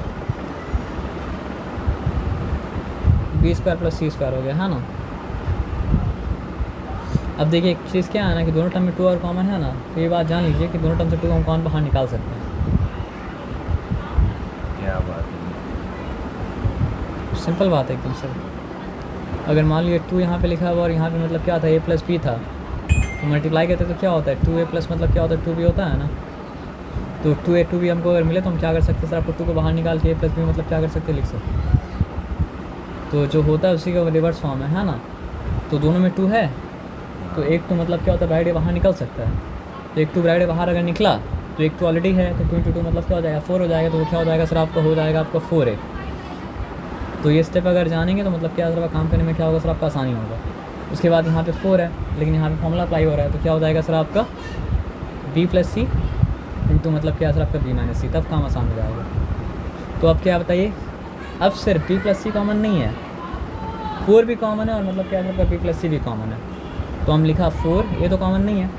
b square plus c square हो गया, है ना। अब देखिए एक चीज़ क्या है ना कि दोनों टर्म में 2 और कॉमन है ना, तो ये बात जान लीजिए कि दोनों टर्म से 2 हम कौन बाहर निकाल सकते हैं। क्या बात है, सिंपल बात है एकदम सर। अगर मान लीजिए 2 यहाँ पे लिखा हुआ और यहाँ पे मतलब क्या था a प्लस b था, तो मल्टीप्लाई करते तो क्या होता है 2a प्लस मतलब क्या होता है 2b होता है ना। तो 2a 2b हमको अगर मिले तो हम क्या कर सकते हैं सर, आपको 2 को बाहर निकाल के a प्लस b मतलब क्या कर सकते हैं, लिख सकते। तो जो होता है उसी का रिवर्स फॉर्म है ना। तो दोनों में 2 है, तो एक 2 मतलब क्या होता है ब्राइट बाहर निकल सकता है। तो एक 2 ब्राइट बाहर अगर निकला तो एक 2 ऑलरेडी है, तो 2 × 2 मतलब क्या हो जाएगा 4 हो जाएगा। तो क्या हो जाएगा सर आपका, हो जाएगा आपका 4a। तो ये स्टेप अगर जानेंगे तो मतलब क्या सर काम करने में क्या होगा सर आपका आसानी होगा। उसके बाद यहाँ पे 4 है, लेकिन यहाँ पे फॉर्मूला अप्लाई हो रहा है, तो क्या हो जाएगा सर आपका b प्लस सी इंटू मतलब क्या सर आपका b माइनस सी, तब काम आसान हो जाएगा। तो अब क्या बताइए, अब सिर्फ b प्लस सी कॉमन नहीं है, 4 भी कॉमन है और मतलब क्या सर आपका b प्लस सी भी कॉमन है। तो हम लिखा 4, ये तो कॉमन नहीं है।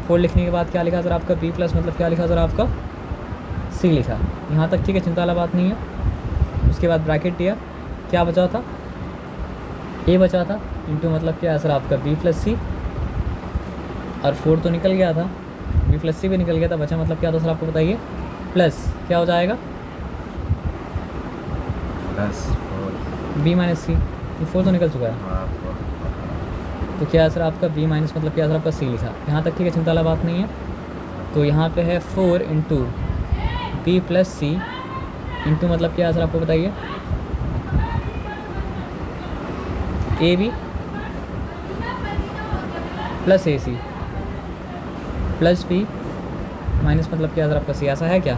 4 लिखने के बाद क्या लिखा सर आपका b प्लस मतलब क्या लिखा सर आपका c लिखा। यहाँ तक ठीक है, चिंता वाला बात नहीं है। उसके बाद ब्रैकेट दिया, क्या बचा था a बचा था इंटू मतलब क्या है सर आपका b प्लस सी, और 4 तो निकल गया था, b प्लस सी भी निकल गया था, बचा मतलब क्या था सर आपको बताइए, प्लस क्या हो जाएगा प्लस 4, b माइनस सी, 4 तो निकल चुका है। हाँ 4, तो क्या है सर आपका b माइनस मतलब क्या सर आपका c लिखा। यहाँ तक ठीक है, चिंता वाला बात नहीं है। तो यहाँ पे है 4 into b plus C into मतलब क्या है सर आपको बताइए A B plus A C plus B minus मतलब क्या सर आपका सी, ऐसा है क्या।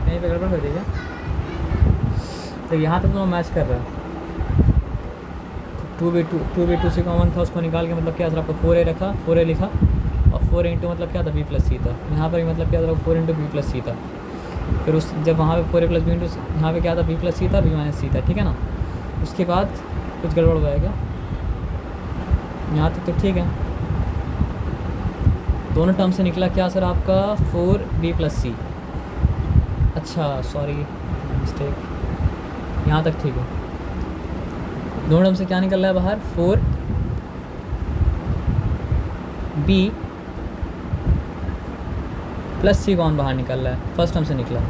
कहीं पे गड़बड़ कर दी क्या, तो यहाँ तक तो मैच कर रहा है। 2b2c कॉमन था, उसको निकाल के मतलब क्या सर आपको 4a रखा, 4a लिखा, और 4 इंटू मतलब क्या था b प्लस सी था। यहाँ पर भी मतलब क्या था 4 इंटू b प्लस सी था। फिर उस जब वहाँ पे 4a प्लस बी इंटू यहाँ पे क्या था b प्लस सी था, b माइनस सी था, ठीक है ना। उसके बाद कुछ गड़बड़ हुआ है क्या, यहाँ तक तो ठीक है। दोनों टर्म से निकला क्या सर आपका 4b प्लस सी, अच्छा सॉरी मिस्टेक, यहाँ तक ठीक है। दोनों टर्म से क्या निकल रहा है बाहर 4b प्लस सी कौन बाहर निकल रहा है, फर्स्ट टर्म से निकला।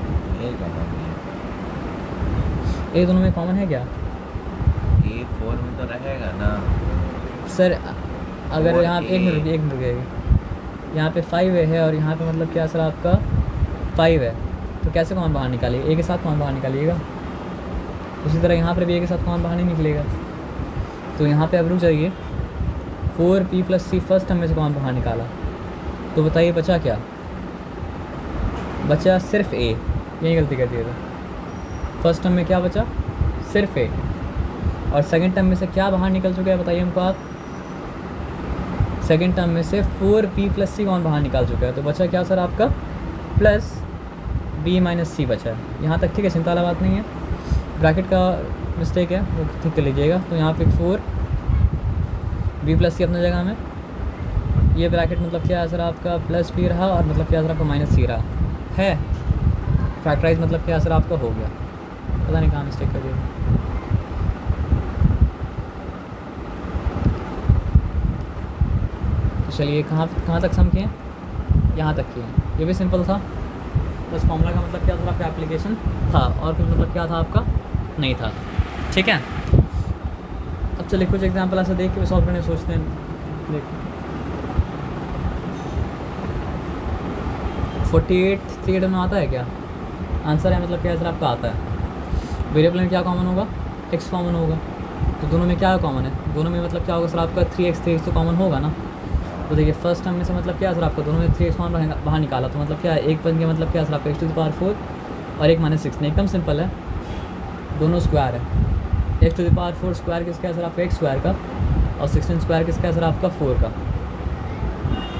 ए दोनों में कॉमन है क्या, ए 4 में तो रहेगा ना सर। अगर और यहाँ एक मिनट रुकिएगा, यहाँ पे 5 है और यहाँ पे मतलब क्या सर आपका 5 है, तो कैसे कौन बाहर निकालिएगा, ए के साथ कौन बाहर निकालिएगा। उसी तरह यहाँ पर भी ए के साथ कौन बाहर नहीं निकलेगा। तो यहाँ पे अब रुक जाइए, 4b प्लस सी फर्स्ट टर्म में से कौन बाहर निकाला, तो बताइए बचा क्या, बचा सिर्फ a। यही गलती कर दिए थे। फर्स्ट टर्म में क्या बचा, सिर्फ ए, और सेकंड टर्म में से क्या बाहर निकल चुका है बताइए हमको आप। सेकंड टर्म में से 4b प्लस सी कौन बाहर निकाल चुका है, तो बचा क्या सर आपका प्लस b माइनस सी बचा है। यहाँ तक ठीक है, चिंता वाला बात नहीं है, ब्रैकेट का मिस्टेक है वो ठीक कर लीजिएगा। तो यहाँ पे 4b प्लस सी अपनी जगह में, ये ब्रैकेट मतलब क्या है सर आपका प्लस b रहा, और मतलब क्या सर आपका माइनस सी रहा है। फैक्टराइज मतलब क्या सर आपका हो गया, पता नहीं कहाँ मिस्टेक कर दिया। तो चलिए कहाँ तक सम किए, यहाँ तक किए। ये भी सिंपल था, बस फॉर्मूला का मतलब क्या था आपका एप्लीकेशन था, और कुछ मतलब क्या था आपका नहीं था। ठीक है, अब चलिए कुछ एग्जांपल ऐसे देख के सॉल्व करने सोचते हैं। देखो 48 3 में आता है क्या, आंसर है मतलब क्या सर आपका आता है। वेरिएबल में क्या कॉमन होगा, x कॉमन होगा, तो दोनों में क्या कॉमन है, दोनों में मतलब क्या होगा सर आपका 3x तो कॉमन होगा ना। तो देखिए फर्स्ट टर्म में से मतलब क्या सर आपका दोनों में 3x कॉमन बाहर निकाला, तो मतलब क्या है एक बन गया, मतलब क्या सर आपका x⁴ और एक -6 नहीं, एकदम सिंपल है, दोनों स्क्वायर है। x⁴ स्क्वायर किसका है सर आपका x² का, और 16 स्क्वायर किसका है सर आपका 4 का।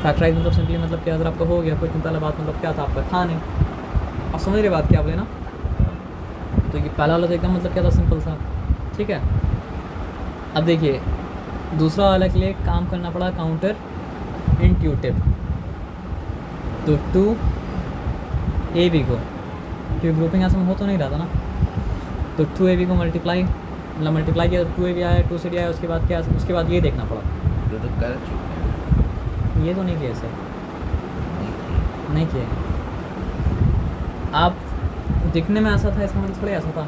फैक्टराइज मतलब सिंपली मतलब क्या सर आपका हो गया, कोई चिंता वाला बात मतलब क्या था आपका था नहीं। अब समझ रहे बात क्या बोले ना। तो ये पहला वाला तो एकदम मतलब क्या था, सिंपल था। ठीक है, अब देखिए दूसरा वाला के लिए काम करना पड़ा काउंटर इंट्यूटिव। तो 2ab को, क्योंकि ग्रुपिंग ऐसा हो तो नहीं रहा था ना, तो 2ab को मल्टीप्लाई किया तो 2ab आया, 2cd आया, उसके बाद क्या, उसके बाद ये देखना पड़ा। ये तो कर चुके हैं, ये तो नहीं किया सर, नहीं किया। आप दिखने में ऐसा था, इसका मतलब थोड़ा ऐसा था,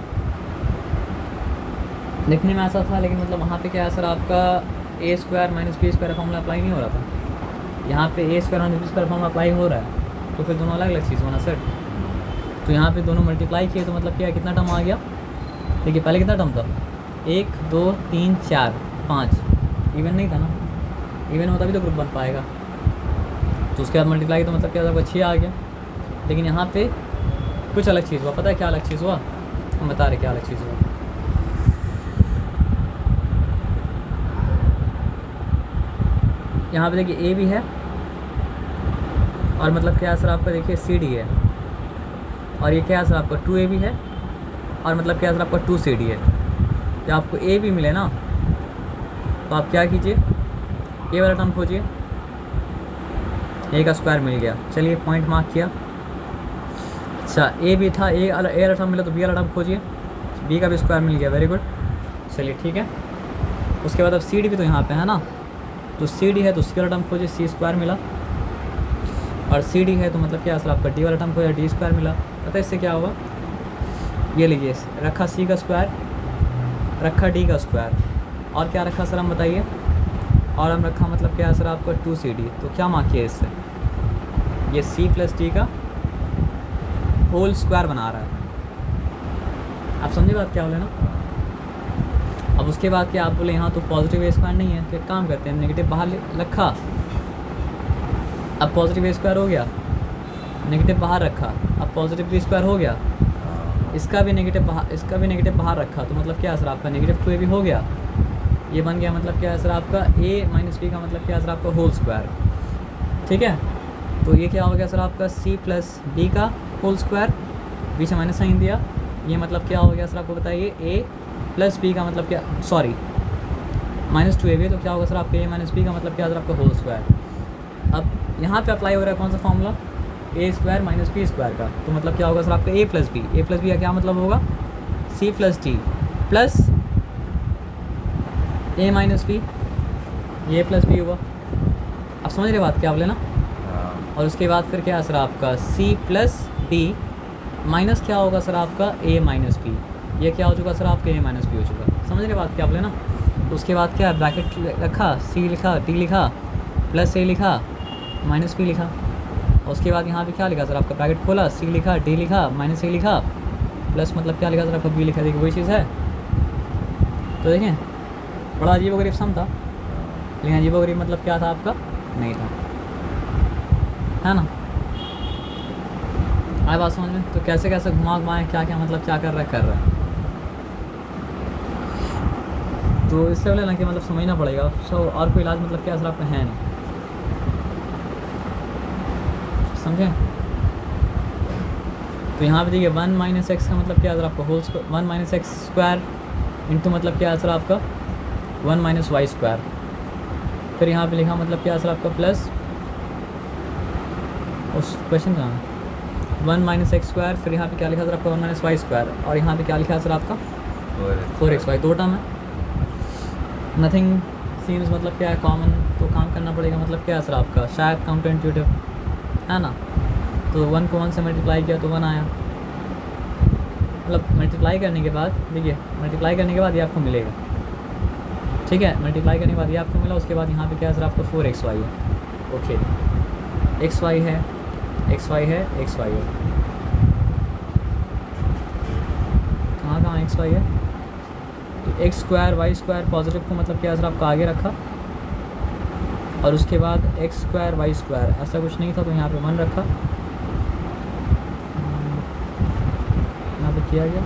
दिखने में ऐसा था, लेकिन मतलब वहाँ पे क्या है सर आपका a² - b² फॉर्मूला अप्लाई नहीं हो रहा था। यहाँ पे a² - b² फॉर्मूला अप्लाई हो रहा है, तो फिर दोनों अलग अलग चीज़ होना सर। तो यहाँ पे दोनों मल्टीप्लाई किए तो मतलब क्या कितना टर्म आ गया, देखिए पहले कितना टर्म था 1 2 3 4 5, इवन नहीं था ना, इवन होता भी तो ग्रुप बन पाएगा। तो उसके बाद मल्टीप्लाई तो मतलब क्या था 6 आ गया। लेकिन यहाँ पे कुछ अलग चीज़ हुआ, पता है क्या अलग चीज़ हुआ, हम बता रहे क्या अलग चीज़ हुआ। यहाँ पे देखिए a भी है, और मतलब क्या सर आपका देखिए cd है, और ये क्या सर आपका 2ab है, और मतलब क्या सर आपका 2cd है। जब आपको a भी मिले ना, तो आप क्या कीजिए, a वाला टर्म खोजिए, a का स्क्वायर मिल गया, चलिए पॉइंट मार्क किया। अच्छा a भी था, a वाला टर्म मिला तो b वाला टर्म खोजिए, b का भी स्क्वायर मिल गया, वेरी गुड, चलिए ठीक है। उसके बाद अब cd भी तो यहाँ पे है ना, तो cd है तो c वाला टर्म खोजिए, c² मिला, और cd है तो मतलब क्या सर आपका d वाला टर्म खोजा, d² मिला। पता है इससे क्या होगा, ये लीजिए रखा c का स्क्वायर, रखा d का स्क्वायर, और क्या रखा सर हम बताइए, और हम रखा मतलब क्या है सर आपका 2cd, तो क्या मार्क किया इससे, ये c + d का होल स्क्वायर बना रहा है। आप समझे बात क्या बोले ना। अब उसके बाद क्या आप बोले यहाँ तो पॉजिटिव a² नहीं है, तो एक काम करते हैं नेगेटिव बाहर रखा, अब पॉजिटिव a² हो गया, नेगेटिव बाहर रखा, अब पॉजिटिव b² हो गया, इसका भी नेगेटिव बाहर रखा, तो मतलब क्या है सर आपका -2ab हो गया, ये बन गया मतलब क्या है सर आपका a - b का मतलब क्या है सर आपका होल स्क्वायर। ठीक है, तो ये क्या हो गया सर आपका c + d का होल स्क्वायर, बीच में माइनस साइन दिया, ये मतलब क्या हो गया सर आपको बताइए a + b का मतलब क्या, सॉरी -2ab, तो क्या होगा सर आपका a - b का मतलब क्या सर आपका होल स्क्वायर। अब यहाँ पे अप्लाई हो रहा है कौन सा फॉर्मूला, a² - b² का, तो मतलब क्या होगा सर आपका a + b का क्या मतलब होगा c + d plus a - b, ये + b हुआ। अब समझ रहे बात क्या बोले ना। और उसके बाद फिर क्या है सर आपका c + d माइनस क्या होगा सर आपका a - b, ये क्या हो चुका सर आपका a - b हो चुका। समझ रहे बात क्या बोले ना। तो उसके बाद क्या ब्रैकेट रखा, c लिखा, d लिखा, प्लस a लिखा, -b लिखा, और उसके बाद यहाँ पे क्या लिखा सर आपका ब्रैकेट खोला, c लिखा, d लिखा, -a लिखा, प्लस मतलब क्या लिखा सर आपका b लिखा। देखिए वही चीज़ है। तो देखें बड़ा अजीब-ओ-गरीब सम था, लेकिन अजीब-ओ-गरीब मतलब क्या था आपका नहीं था, है ना। आए बात समझ में? तो कैसे कैसे घुमा घुमाएँ, क्या क्या मतलब क्या कर रहा है। तो इस लेवल ना कि मतलब समझना पड़ेगा। सो और कोई इलाज मतलब क्या असर आपका है नहीं, समझें? तो यहाँ पे देखिए 1 माइनस एक्स का मतलब क्या असर आपका whole square, 1 minus X square into मतलब क्या असर आपका 1 माइनस वाई स्क्वायर। फिर यहाँ पे लिखा मतलब क्या असर आपका प्लस, उस क्वेश्चन का 1 माइनस एक्स स्क्वायर, फिर यहाँ पे क्या लिखा सर आपका 1 माइनस वाई स्क्वायर, और यहाँ पे क्या लिखा सर आपका 4xy। दो टर्म है, नथिंग सीम्स मतलब क्या है कॉमन, तो काम करना पड़ेगा मतलब क्या असर आपका शायद काउंटर इंट्यूटिव है ना। तो 1 को 1 से मल्टीप्लाई किया तो 1 आया, मतलब मल्टीप्लाई करने के बाद देखिए, मल्टीप्लाई करने के बाद ये आपको मिलेगा, ठीक है। मल्टीप्लाई करने के बाद ये आपको मिला, उसके बाद यहाँ पे क्या सर आपका 4xy है। ओके, xy है, xy है, xy है, कहाँ कहाँ xy है। तो X square Y square positive को मतलब क्या सर आपका आगे रखा, और उसके बाद एक्स स्क्वायर वाई स्क्वायर ऐसा कुछ नहीं था तो यहाँ पे 1 रखा, यहाँ पे किया गया।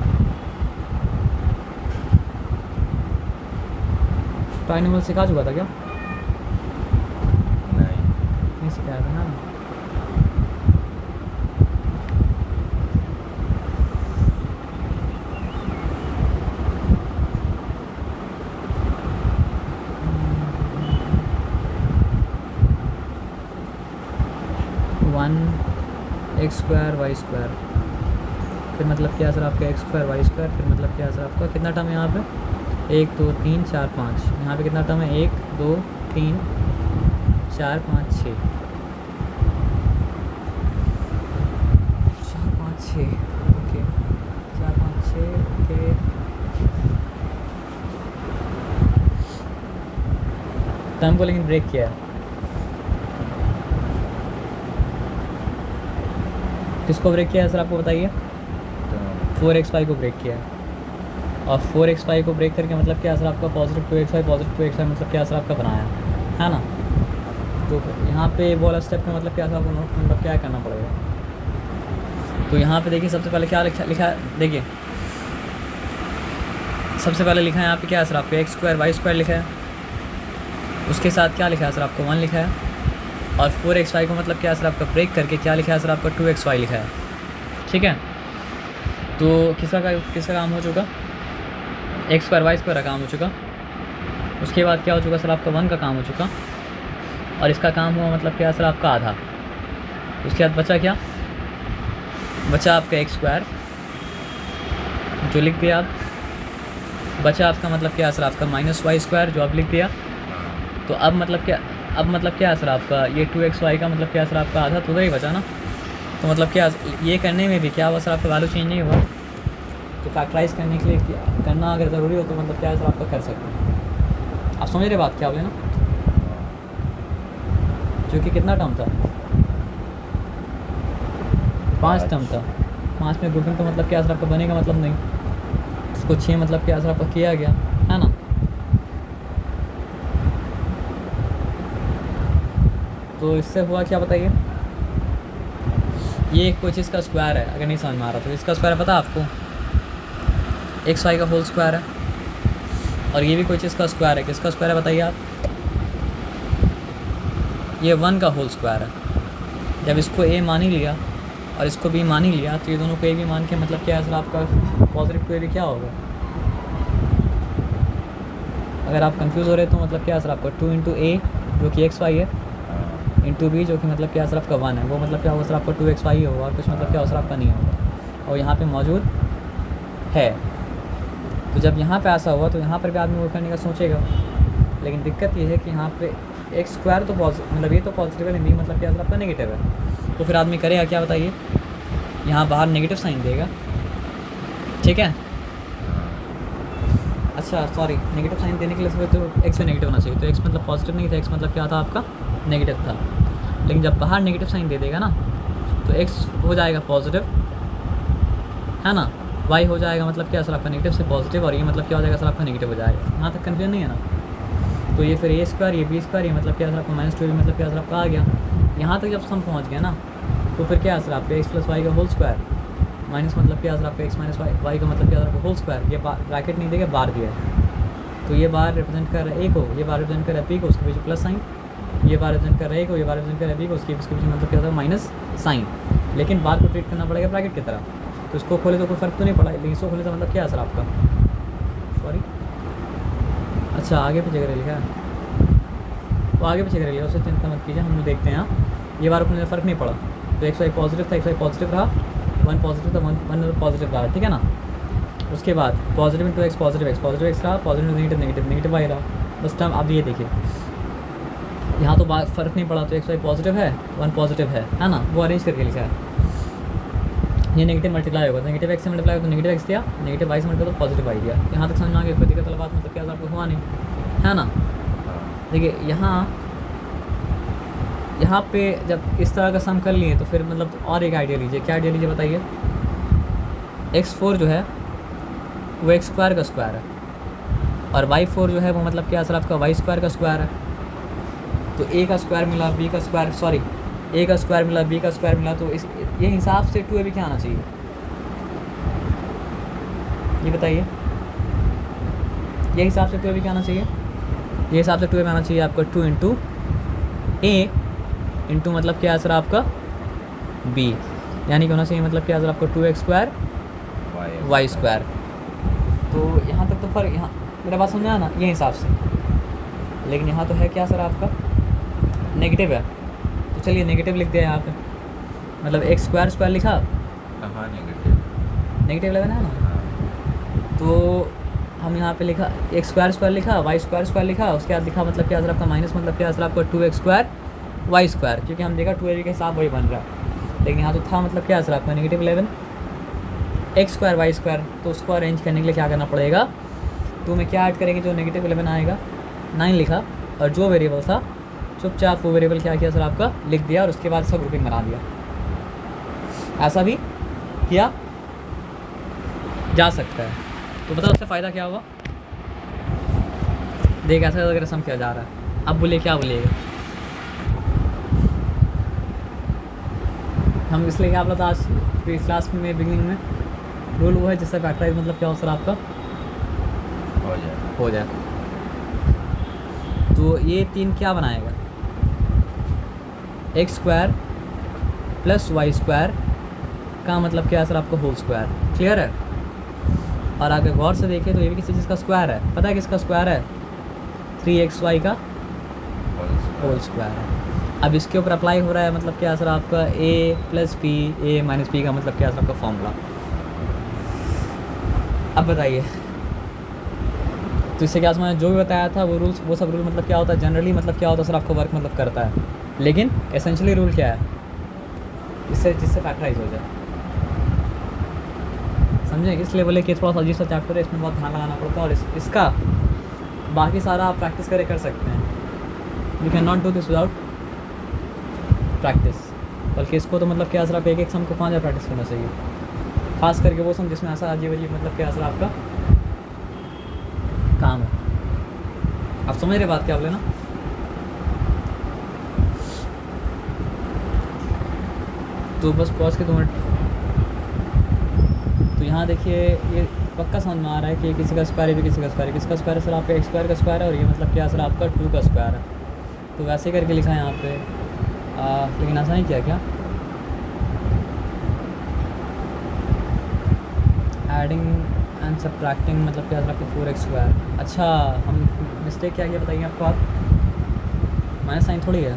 ट्राइनोमियल सिखा चुका था क्या? नहीं सिखाया था ना। एक्स स्क्वायर वाई स्क्वायर, फिर मतलब क्या सर आपका एक्स स्क्वायर वाई स्क्वायर, फिर मतलब क्या सर आपका कितना टर्म है यहाँ पे 1 2 3 4 5, यहाँ पे कितना टर्म है 1 2 3 4 5 6 4 5 6, ओके 4 5 6, ओके। टर्म को लेकिन ब्रेक किया है, किसको ब्रेक किया है सर आपको बताइए? 4xy को ब्रेक किया है, और 4xy को ब्रेक करके मतलब क्या सर आपका पॉजिटिव 2xy मतलब क्या सर आपका बनाया है ना। तो यहाँ पे वाला स्टेप में मतलब क्या सर आपको नोट मतलब क्या करना पड़ेगा। तो यहाँ पे देखिए सबसे पहले क्या लिखा है, देखिए सबसे पहले लिखा है यहाँ पे क्या है सर आपका एक्स स्क्वायर वाई स्क्वायर लिखा है, उसके साथ क्या लिखा है सर आपको 1 लिखा है, और 4xy को मतलब क्या है सर आपका ब्रेक करके क्या लिखा है सर आपका 2xy लिखा है, ठीक है। तो किसका काम हो चुका, एक्स स्क्वायर वाई स्क्वायर का काम हो चुका। उसके बाद क्या हो चुका सर आपका 1 का काम हो चुका, और इसका काम हुआ मतलब क्या सर आपका आधा। उसके बाद बचा क्या, बचा आपका एक्स स्क्वायर जो लिख दिया आप, बचा आपका मतलब क्या सर आपका माइनस वाई स्क्वायर जो आप लिख दिया। तो अब मतलब क्या है सर आपका ये 2xy का मतलब क्या है सर आपका आधा तो उधर ही बचा ना। तो मतलब क्या ये करने में भी क्या हुआ सर आपका वैल्यू चेंज नहीं हुआ। तो फैक्टराइज करने के लिए करना अगर ज़रूरी हो तो मतलब क्या है सर आपका कर सकते हैं। आप समझ रहे बात क्या बोले ना, जो कि कितना टर्म था 5 टर्म था, 5 में ग्रुपिंग तो मतलब क्या सर आपका बनेगा मतलब नहीं, उसको 6 मतलब क्या सर आपका किया गया है ना। तो इससे हुआ क्या बताइए, ये कोई चीज़ का स्क्वायर है, अगर नहीं समझ में आ रहा तो इसका स्क्वायर पता आपको xy का होल स्क्वायर है, और ये भी कोई चीज़ का स्क्वायर है, किसका स्क्वायर है बताइए आप, ये 1 का होल स्क्वायर है। जब इसको a मान ही लिया और इसको b मान ही लिया तो ये दोनों को a b मान के मतलब क्या है सर आपका पॉजिटिव टू a b क्या होगा। अगर आप कंफ्यूज हो रहे तो मतलब क्या है सर आपका 2 इंटू a जो कि xy है इंटू b जो कि मतलब क्या सर आपका 1 है, वो मतलब क्या होगा सर आपका 2xy ही होगा, और कुछ मतलब क्या होगा सर आपका नहीं होगा, और यहाँ पे मौजूद है। तो जब यहाँ पे ऐसा हुआ तो यहाँ पर भी आदमी वो करने का सोचेगा, लेकिन दिक्कत ये है कि यहाँ पे एक्स स्क्वायर तो मतलब ये तो पॉजिटिव है, b मतलब क्या सर आपका नेगेटिव है। तो फिर आदमी करेगा क्या बताइए, यहाँ बाहर नेगेटिव साइन देगा, ठीक है। अच्छा सॉरी, नेगेटिव साइन देने के लिए तो एक्स में नेगेटिव होना चाहिए, तो एक्स मतलब पॉजिटिव नहीं था, एक्स मतलब क्या था आपका नेगेटिव था। लेकिन जब बाहर नेगेटिव साइन दे देगा ना तो एक्स हो जाएगा पॉजिटिव है ना, वाई हो जाएगा मतलब क्या सर आपका नेगेटिव से पॉजिटिव, और ये मतलब क्या हो जाएगा सर आपका नेगेटिव हो जाएगा। यहाँ तक कन्फ्यूजन नहीं है ना। तो ये फिर a स्क्वायर ये b स्क्वायर ये मतलब क्या सर आपका -2 मतलब क्या सर आपका आ गया। यहाँ तक जब सम पहुँच गया ना तो फिर क्या आंसर आपका एक्स प्लस वाई का होल स्क्वायर माइनस मतलब क्या आंसर आपका एक्स माइनस वाई का मतलब क्या आंसर आपका होल स्क्वायर। ये ब्रैकेट नहीं देगा, बार दिया है, तो ये बार रिप्रेजेंट कर रहा है ए को, ये बार रिप्रेजेंट कर रहा है पी को, उसके पीछे प्लस साइन, ये बार रिप्रेजेंट कर रहा है ए को, ये बार रिप्रेजेंट कर रहा है बी को, उसके पीछे मतलब क्या होता है माइनस साइन। लेकिन बार को ट्रीट करना पड़ेगा ब्रैकेट की तरह, तो इसको खोले तो कोई फ़र्क तो नहीं पड़ा, लेकिन इसको खोले तो मतलब क्या आंसर आपका, सॉरी अच्छा आगे पीछे कर लिखा है, तो आगे पीछे कर लिया, उससे चिंता मत कीजिए, हम देखते हैं। यहाँ ये बार को फ़र्क नहीं पड़ा, तो एक्स वाई पॉजिटिव था, एक्स वाई पॉजिटिव रहा, वन पॉजिटिव था, वन पॉजिटिव रहा, ठीक है ना। उसके बाद positive into x positive x रहा, positive negative negative negative y रहा, बस टाइम आप ये देखिए यहाँ तो बात फ़र्क नहीं पड़ा, तो एक्स वाई पॉजिटिव है, वन पॉजिटिव है ना, वो अरेंज करके लिखा है। ये नेगेटिव मल्टीप्लाई होगा, नेगेटिव एक्स से मल्टीप्लाई होगा तो नेगेटिव एक्स दिया, नेगेटिव वाई से मल्टीप्लाई तो पॉजिटिव वाई दिया। यहाँ तक समझ में आ गया, कोई दिक्कत वाला बात मतलब क्या आपको हुआ नहीं, है ना। देखिए यहाँ पे जब इस तरह का सम कर लिए तो फिर मतलब और एक आइडिया लीजिए, क्या आइडिया लीजिए बताइए। x4 जो है वो एक्स स्क्वायर का स्क्वायर है, और y4 जो है वो मतलब क्या सर आपका वाई स्क्वायर का स्क्वायर है। तो a का स्क्वायर मिला, b का स्क्वायर, सॉरी a का स्क्वायर मिला, b का स्क्वायर मिला, तो इस ये हिसाब से 2ab क्या आना चाहिए, ये बताइए। ये हिसाब से 2ab क्या आना चाहिए, ये हिसाब से 2ab आना चाहिए आपका 2 इंटू a इंटू मतलब क्या सर आपका b, यानी कि होना चाहिए मतलब क्या सर आपका 2x स्क्वायर वाई स्क्वायर। तो यहाँ तक तो फर्क, यहाँ मेरा बात समझ में आया ना, ये हिसाब से। लेकिन यहाँ तो है क्या सर आपका नेगेटिव है, तो चलिए नेगेटिव लिख दिया यहाँ पे, मतलब एक्स स्क्वायर स्क्वायर लिखा, कहाँ नेगेटिव लगना है ना, तो हम यहाँ पे लिखा एक्स स्क्वायर स्क्वायर लिखा, वाई स्क्वायर स्क्वायर लिखा, उसके बाद लिखा मतलब क्या सर आपका माइनस मतलब क्या सर आपका 2x स्क्वायर वाई स्क्वायर, क्योंकि हम देखा 2ab के हिसाब वही बन रहा है। लेकिन यहाँ तो था मतलब क्या सर आपका negative 11 X square Y square, तो उसको अरेंज करने के लिए क्या करना पड़ेगा, तो में क्या ऐड करेंगे, जो नेगेटिव 11 आएगा 9 लिखा, और जो वेरिएबल था चुपचाप वो वेरिएबल क्या किया सर आपका लिख दिया, और उसके बाद इसका ग्रुपिंग बना दिया। ऐसा भी किया जा सकता है। तो बताओ उससे फ़ायदा क्या हुआ, देख ऐसा वगैरह सम किया जा रहा है। अब बोलिए क्या बोलिएगा, हम इसलिए क्या बोला था आज क्लास में बिगिनिंग में, रूल वो है जिससे फैक्टराइज मतलब क्या हो सर आपका हो जाए। तो ये 3 क्या बनाएगा, X square plus Y square का मतलब क्या है सर आपका होल स्क्वायर, क्लियर है। और अगर गौर से देखें तो ये भी किसी चीज़ का स्क्वायर है, पता है किसका स्क्वायर है, 3xy का होल स्क्वायर है। अब इसके ऊपर अप्लाई हो रहा है मतलब क्या सर आपका a plus P, A minus P का मतलब क्या सर आपका फॉर्मूला। अब बताइए, तो इससे क्या समझ, जो भी बताया था वो रूल्स, वो सब रूल मतलब क्या होता है, जनरली मतलब क्या होता है सर आपको वर्क मतलब करता है, लेकिन एसेंशियली रूल क्या है, जिससे फैक्टराइज हो जाए, समझे। इसलिए बोले कि थोड़ा सा अजीब सा चैप्टर है, इसमें बहुत ध्यान लगाना पड़ता है, और इसका बाकी सारा आप प्रैक्टिस कर सकते हैं। You can not do this without practice, बल्कि इसको तो मतलब क्या सर आप एक सम को 5 बार प्रैक्टिस करना चाहिए, खास करके वो सम जिसमें ऐसा अजीब अजीब मतलब क्या सर आपका काम है। आप समझ रहे बात क्या बोले ना। तो बस पॉज के 2 मिनट। तो यहाँ देखिए ये पक्का समझ में आ रहा है कि किसी का स्क्वायर है, भी किसी का स्क्वायर है, किसका स्क्वायर है सर आपका एक्स स्क्वायर का स्क्वायर है, और ये मतलब क्या सर आपका 2 का स्क्वायर है। तो वैसे करके लिखा है यहाँ पे, लेकिन ऐसा नहीं किया क्या, एडिंग एंड सब्ट्रैक्टिंग मतलब क्या सर आपका 4x स्क्वायर। अच्छा हम मिस्टेक क्या किया बताइए आपको, आप माइनस साइन थोड़ी है,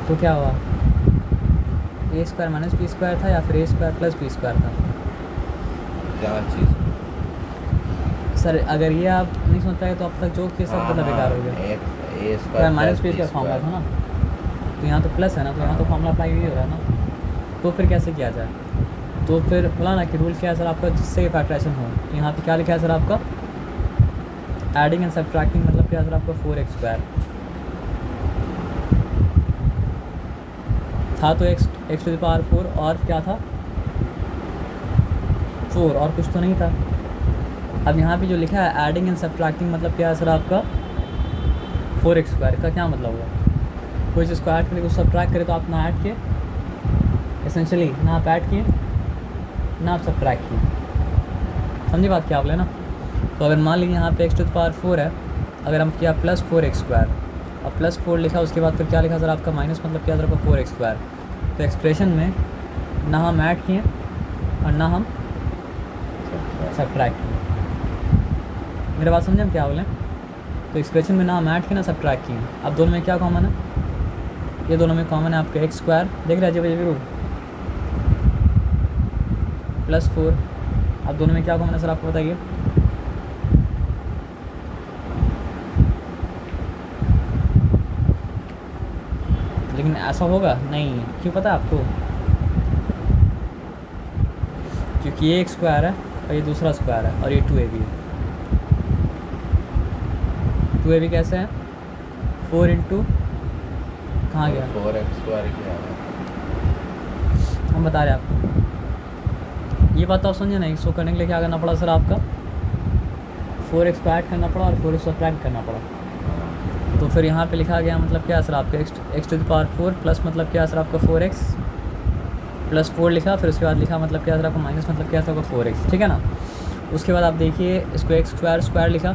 तो क्या हुआ, ए स्क्वायर माइनस बी स्क्वायर था, या फिर ए स्क्वायर प्लस बी स्क्वायर था, क्या चीज़ सर। अगर ये आप नहीं समझ पाए तो अब तक जो के सब मतलब बेकार हो गया। A square minus B square formula था ना, तो यहाँ तो प्लस है ना, तो यहाँ तो फॉर्मूला अप्लाई नहीं हो रहा है ना, तो फिर कैसे किया जाए। तो फिर बोला ना कि रूल क्या है सर आपका, जिससे फैक्टराइजेशन हो। यहाँ पे क्या लिखा है सर आपका, एडिंग एंड सब्ट्रैक्टिंग मतलब क्या है सर आपका 4x स्क्वायर था, तो x टू द पावर 4, और क्या था 4, और कुछ तो नहीं था। अब यहाँ पे जो लिखा है एडिंग एंड सब्ट्रैक्टिंग मतलब क्या है सर आपका 4x स्क्वायर का क्या मतलब हुआ, कोई चीज़ को ऐड करके उसको सब्ट्रैक्ट करे तो आप ना ऐड किए, एसेंशियली ना आप ऐड किए ना आप सब्ट्रैक्ट किए। समझी बात क्या आप ले ना। तो अगर मान लीजिए यहाँ पे x⁴ है, अगर हम किया +4x² और +4 लिखा, उसके बाद फिर क्या लिखा सर आपका माइनस मतलब क्या सर आपका 4x²। तो एक्सप्रेशन में ना हम ऐड किए और ना हम सब्ट्रैक्ट किए। मेरे बात समझे हम क्या बोलें। तो एक्सप्रेशन में ना हम ऐड किए ना सब्ट्रैक्ट किए। अब दोनों में क्या कॉमन है, ये दोनों में कॉमन है आपका x² देख रहे हैं जी +4। अब दोनों में क्या कॉमन है सर आपको बताइए। लेकिन ऐसा होगा नहीं, क्यों पता है आपको, क्योंकि ये x² है और ये दूसरा स्क्वायर है और ये 2ab है। 2ab कैसे है, 4 इंटू कहाँ गया 4x² क्या है, हम बता रहे हैं आपको। ये बात तो आप समझे ना, इसको करने के लिए क्या करना पड़ा सर आपका 4x को ऐड करना पड़ा और 4x को सब्ट्रैक्ट करना पड़ा। तो फिर यहाँ पे लिखा गया मतलब क्या सर आपका x⁴ प्लस मतलब क्या सर आपका 4x प्लस 4 लिखा, फिर उसके बाद लिखा मतलब क्या सर आपका माइनस मतलब क्या सर आपका 4x, ठीक है ना। उसके बाद आप देखिए इसको x² लिखा,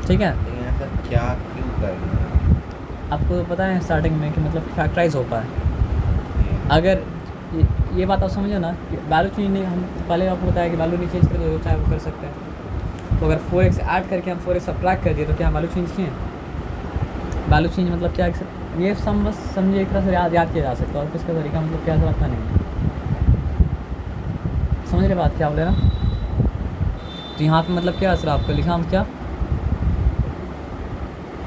ठीक है। लेकिन ऐसा क्या क्यों कर रहे हैं? आपको तो पता है स्टार्टिंग में कि मतलब फैक्टराइज हो पाए। अगर ये बात आप समझो ना, वैल्यू चेंज नहीं, हम पहले आपको बताया कि वैल्यू नहीं चेंज करें तो चाहे वो कर सकते हैं। तो अगर 4x ऐड करके हम 4x सब्ट्रैक्ट कर दिए तो क्या वैल्यू चेंज किए। वैल्यू चेंज मतलब क्या है, ये सम बस समझिए एक तरह से याद किया जा सकता है और किसका तरीका मतलब क्या सर आपका नहीं। समझ रहे बात क्या बोले ना। तो यहाँ पे मतलब क्या सर आपको लिखा हम क्या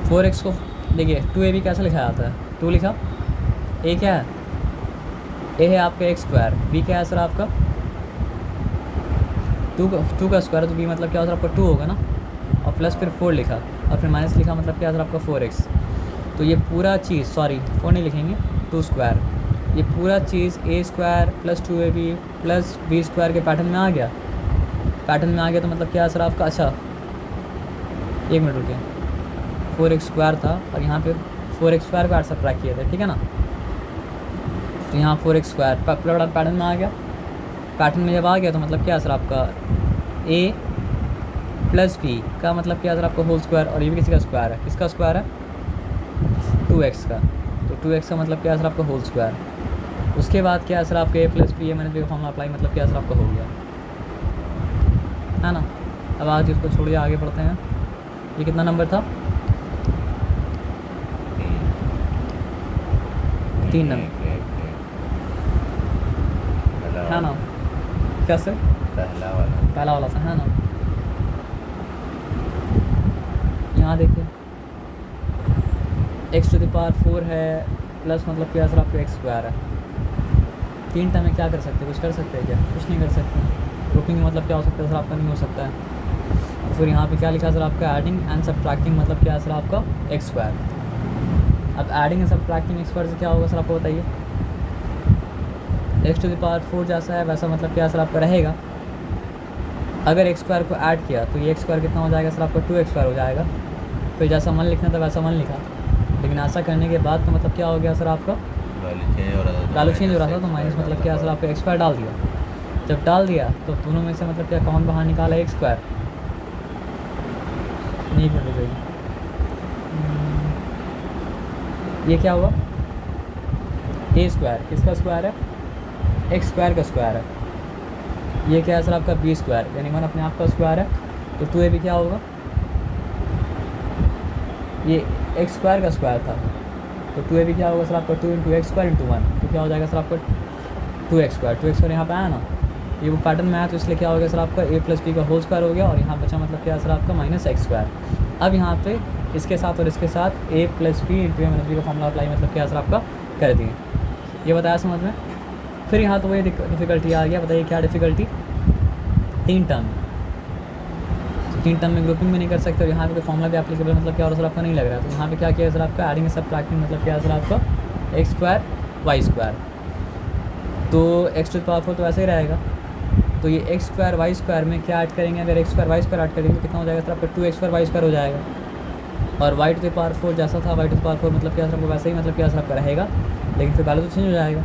4x को देखिए 2ab कैसे लिखा जाता है, 2 लिखा, a क्या है, a है आपका x², b क्या है सर आपका 2 का स्क्वायर, तो b मतलब क्या सर आपका 2 होगा ना, और प्लस फिर 4 लिखा और फिर माइनस लिखा मतलब क्या सर आपका 4x। तो ये पूरा चीज़, सॉरी 4 नहीं लिखेंगे 2², ये पूरा चीज़ a² plus 2ab plus b² के पैटर्न में आ गया। पैटर्न में आ गया तो मतलब क्या सर आपका, अच्छा 1 मिनट रुकिए, 4x² था और यहाँ पे 4x² को ऐड सब्ट्रैक्ट किया था, ठीक है ना। तो यहाँ 4x² पूरा पैटर्न में आ गया। पैटर्न में जब आ गया तो मतलब क्या सर आपका a प्लस b का मतलब क्या सर आपका होल स्क्वायर, और ये भी किसी का स्क्वायर है, किसका स्क्वायर है 2x का, तो 2x का मतलब क्या सर आपका होल स्क्वायर। उसके बाद क्या सर आपका a प्लस b मैंने फॉर्मूला अप्लाई मतलब क्या सर आपका हो गया, है ना। अब आज इसको छोड़िए आगे बढ़ते हैं। ये कितना नंबर था, 3 नंबर है ना, क्या सर पहला वाला था, है ना। यहाँ देखिए x⁴ है प्लस मतलब क्या सर आपका x² है। 3 टर्म में क्या कर सकते हैं, कुछ कर सकते हैं क्या, कुछ नहीं कर सकते। ग्रुपिंग मतलब क्या हो सकता है सर आपका, नहीं हो सकता है। तो फिर यहाँ पे क्या लिखा सर आपका एडिंग एंड सब्ट्रैक्टिंग मतलब क्या है सर आपका x²। अब एडिंग एंड सब्ट्रैक्टिंग x² से क्या होगा सर आपको बताइए। x⁴ जैसा है वैसा मतलब क्या सर आपका रहेगा। अगर x² को ऐड किया तो ये x² कितना हो जाएगा सर आपका 2x² हो जाएगा। फिर जैसा 1 लिखना था वैसा 1 लिखा, लेकिन ऐसा करने के बाद तो मतलब क्या हो गया सर आपका वैल्यू चेंज हो रहा था, तो माइनस मतलब क्या सर आपका x² डाल दिया। जब डाल दिया तो दोनों में से मतलब क्या कॉमन बाहर निकाला x²। नहीं मिल रही, ये क्या हुआ a² किसका स्क्वायर है, x² का स्क्वायर है। ये क्या है सर आपका b² यानी 1 अपने आप का स्क्वायर है, तो 2ab क्या होगा, ये x² का स्क्वायर था, तो 2ab क्या होगा सर आपका 2 इंटू x² इंटू 1, तो क्या हो जाएगा सर आपका 2x² यहाँ पे आया ना, ये वो पैटर्न में आया तो इसलिए क्या हो गया सर आपका a प्लस b का होल स्क्वायर हो गया, और यहाँ बचा मतलब क्या सर आपका -x²। अब यहाँ पे इसके साथ और इसके साथ a plus b into b का फॉर्मूला अप्लाई मतलब क्या सर आपका कर दिए। ये बताया समझ में। फिर यहाँ तो वही डिफ़िकल्टी आ गया, बताइए क्या डिफ़िकल्टी, 3 टर्म में ग्रुपिंग भी नहीं कर सकते, और यहाँ पे फॉर्मूला भी एप्लीकेबल मतलब क्या और सर आपका नहीं लग रहा है। तो यहाँ पे क्या किया सर आपका एडिंग सब्ट्रैक्टिंग मतलब क्या सर आपका x² y²। तो x⁴ तो ऐसे ही रहेगा, तो ये x² y² में क्या ऐड करेंगे, अगर x² y² ऐड करेंगे तो कितना हो जाएगा सर आपका 2x² y² हो जाएगा। और वाई टू द पावर 4 जैसा था, वाई टू द पावर 4 मतलब क्या सर आपको वैसे ही मतलब क्या सर आपका रहेगा, लेकिन फिर वैल्यू तो चेंज हो जाएगा।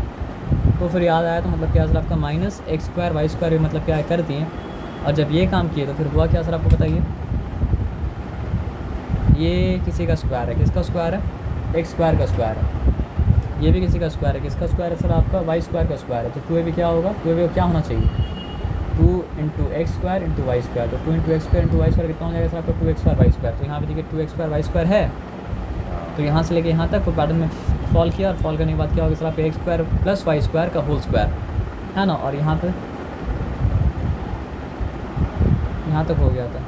तो फिर याद आया तो मतलब क्या सर आपका minus X square Y square भी मतलब क्या कर दिए, और जब ये काम किए तो फिर हुआ क्या सर आपको बताइए, ये किसी का स्क्वायर है, किसका स्क्वायर है, एक्स स्क्वायर का स्क्वायर है, ये भी किसी का स्क्वायर है, किसका स्क्वायर है सर आपका वाई स्क्वायर का स्क्वायर है। तो 2ab क्या होगा, 2ab क्या होना चाहिए, 2 into X square into Y square. तो 2 into X square into Y square कितना हो जाएगा सर आपका 2x स्क्वायर वाई स्क्वायर। तो यहाँ पे देखिए 2x स्क्वायर वाई स्क्वायर है, तो यहाँ से लेके यहाँ तक को पैटर्न में सॉल्व किया, और सॉल्व करने के बाद क्या होगा सर आपका X square plus Y square का होल स्क्वायर है ना, और यहाँ पे यहाँ तक हो गया था।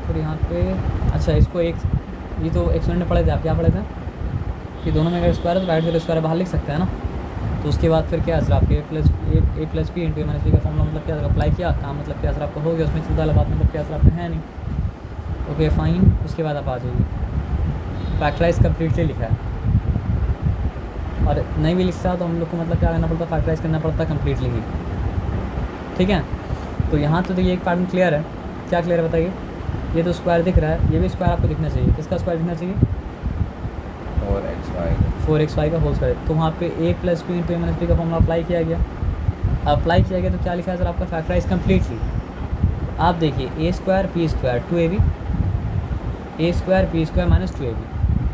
फिर यहाँ पे अच्छा इसको एक ये तो एक्सपेरिमेंट में पढ़े थे आप, क्या पढ़े थे कि दोनों में अगर स्क्वायर है तो राइट साइड स्क्वायर बाहर लिख सकते हैं ना। तो उसके बाद फिर क्या सर आपके a plus B into minus B का फॉर्मूला मतलब क्या अप्लाई किया, काम मतलब क्या सर आपको हो गया, उसमें चिंता वाला बात मतलब क्या सर आपको है नहीं। ओके फाइन, उसके बाद आप आ जाइए, फैक्टराइज कम्प्लीटली लिखा है, और नहीं भी लिखता तो हम लोग को मतलब क्या करना पड़ता, फैक्टराइज करना पड़ता कम्प्लीटली ही, ठीक है। तो यहाँ तो देखिए एक पैटर्न क्लियर है, क्या क्लियर है बताइए, ये तो स्क्वायर दिख रहा है, ये भी स्क्वायर आपको दिखना चाहिए, किसका स्क्वायर दिखना चाहिए, 4xy का होल स्क्वायर। तो वहाँ पे a plus B into A minus B का फॉर्मूला अप्लाई किया गया, तो क्या लिखा है सर आपका फैक्टराइज कम्प्लीटली। आप देखिए a square b square 2ab, a square b square minus 2ab,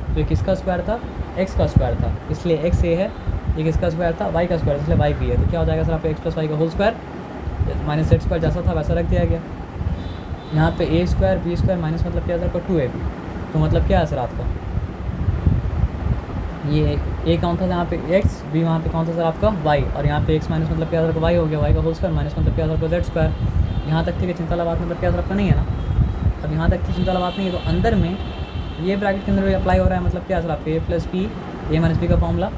तो ये किसका स्क्वायर था, x का स्क्वायर था, इसलिए x a है, ये किसका स्क्वायर था, y का स्क्वायर, इसलिए y b है। तो क्या हो जाएगा सर आपका x प्लस वाई का whole square minus z square जैसा था वैसा रख दिया गया। यहाँ पे a square b square minus मतलब क्या सर आपका 2ab, तो मतलब क्या है सर आपका, ये ए कौन था यहाँ पे x, b वहाँ पे कौन था सर आपका y, और यहाँ पे x माइनस मतलब क्या सर y हो गया, y का होल स्क्वायर माइनस मतलब क्या सर आपका z स्क्वायर। यहाँ तक ठीक है, चिंता वाला बात मतलब क्या सर आपका नहीं है ना। अब यहाँ तक की चिंता वाला बात नहीं है, तो अंदर में ये ब्रैकेट के अंदर भी अप्लाई हो रहा है, मतलब क्या सर आपका ए प्लस बी ए माइनस बी का फॉर्मूला,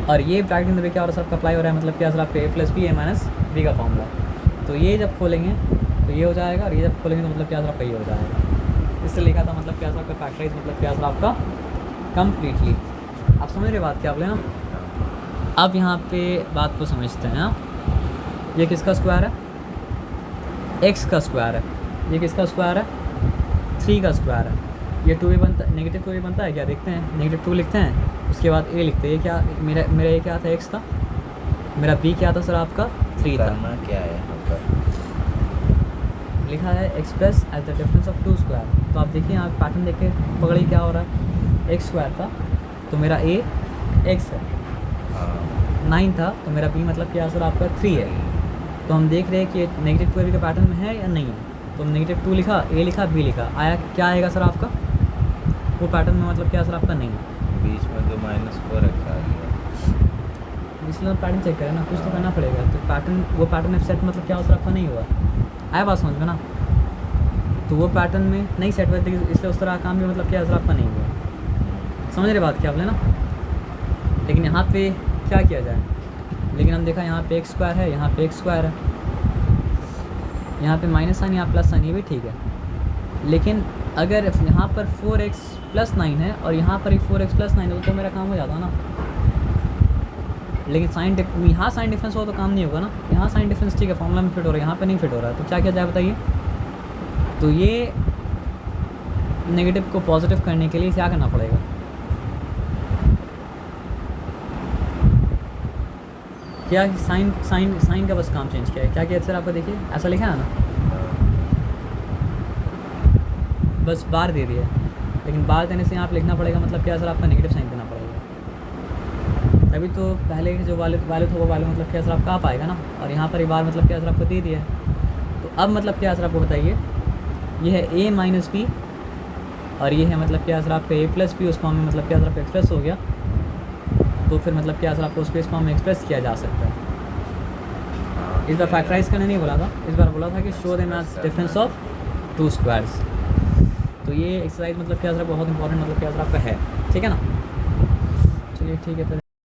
और ये ब्रैकेट के अंदर भी क्या हो रहा है सर आपका अप्लाई हो रहा है, मतलब क्या सर आपका ए प्लस बी ए माइनस बी का फॉर्मूला। तो ये जब खोलेंगे तो ये हो जाएगा, और ये जब खोलेंगे तो मतलब क्या सर आपका ये हो जाएगा। इससे लिखा था मतलब क्या सर आपका फैक्टराइज मतलब क्या सर आपका कम्प्लीटली। आप समझ रहे बात क्या बोले ना। अब यहाँ पे बात को समझते हैं, ये किसका स्क्वायर है, एक्स का स्क्वायर है, ये किसका स्क्वायर है, 3 का स्क्वायर है, ये 2 बनता है, नेगेटिव 2 बनता है क्या, देखते हैं, नेगेटिव 2 लिखते हैं, उसके बाद ए लिखते हैं, ये क्या मेरा ये क्या था, एक्स था, मेरा बी क्या था सर आपका 3 था, क्या है यहाँ पर लिखा है x plus as the difference of 2 square. तो आप देखिए यहाँ पैटर्न देख के पकड़िए क्या हो रहा है, एक्स स्क्वायर था तो मेरा ए एक्स है, 9 था तो मेरा बी मतलब क्या सर आपका 3 है। तो हम देख रहे हैं कि नेगेटिव 2 का पैटर्न में है या नहीं है, तो नेगेटिव 2 लिखा, ए लिखा, बी लिखा, आया क्या आएगा सर आपका, वो पैटर्न में मतलब क्या सर आपका नहीं है, बीच में तो -4 रखा है, इसलिए हम पैटर्न चेक करें ना, कुछ तो करना पड़ेगा। तो पैटर्न वो पैटर्न में सेट मतलब क्या सर आपका नहीं हुआ, आया बात समझ में ना। तो वो पैटर्न में नहीं सेट हुआ, इसलिए उस तरह काम भी मतलब क्या सर आपका नहीं हुआ, समझ रहे बात क्या बोले ना। लेकिन यहाँ पे क्या किया जाए, लेकिन हम देखा यहाँ पे एक्स स्क्वायर है, यहाँ पे एक्स स्क्वायर है, यहाँ पे माइनस साइन, यहाँ प्लस साइन, ये भी ठीक है। लेकिन अगर यहाँ पर 4x प्लस 9 है और यहाँ पर ही 4x प्लस 9 है तो मेरा काम हो जाता ना। लेकिन यहाँ साइन डिफरेंस हो तो काम नहीं होगा ना, यहाँ साइन डिफरेंस ठीक है फॉर्मूला में फिट हो रहा है, यहाँ पे नहीं फिट हो रहा है, तो क्या किया जाए बताइए। तो ये नेगेटिव को पॉजिटिव करने के लिए क्या करना पड़ेगा, क्या साइन का बस काम चेंज किया है, क्या किया सर आपको देखिए ऐसा लिखा है ना, बस बार दे दिया, लेकिन बार देने से यहाँ पे लिखना पड़ेगा मतलब क्या सर आपका नेगेटिव साइन देना पड़ेगा, तभी तो पहले के जो वाले था वो वाले मतलब क्या सर आपका आ पाएगा ना। और यहाँ पर एक बार मतलब क्या सर आपको दे दिया है, तो अब मतलब क्या सर आपको बताइए, ये है a माइनस बी और ये है मतलब क्या सर आपका a प्लस बी, उस फॉर्म में मतलब क्या सर आपका एक्सप्रेस हो गया, तो फिर मतलब क्या सर आपको उसको इस फॉर्म में एक्सप्रेस किया जा सकता है। इस बार फैक्टराइज करने नहीं बोला था, इस बार बोला था कि show the math difference of 2 squares. तो ये एक्सरसाइज मतलब क्या सर बहुत इंपॉर्टेंट मतलब क्या सर आपका है, ठीक है ना। चलिए ठीक है फिर।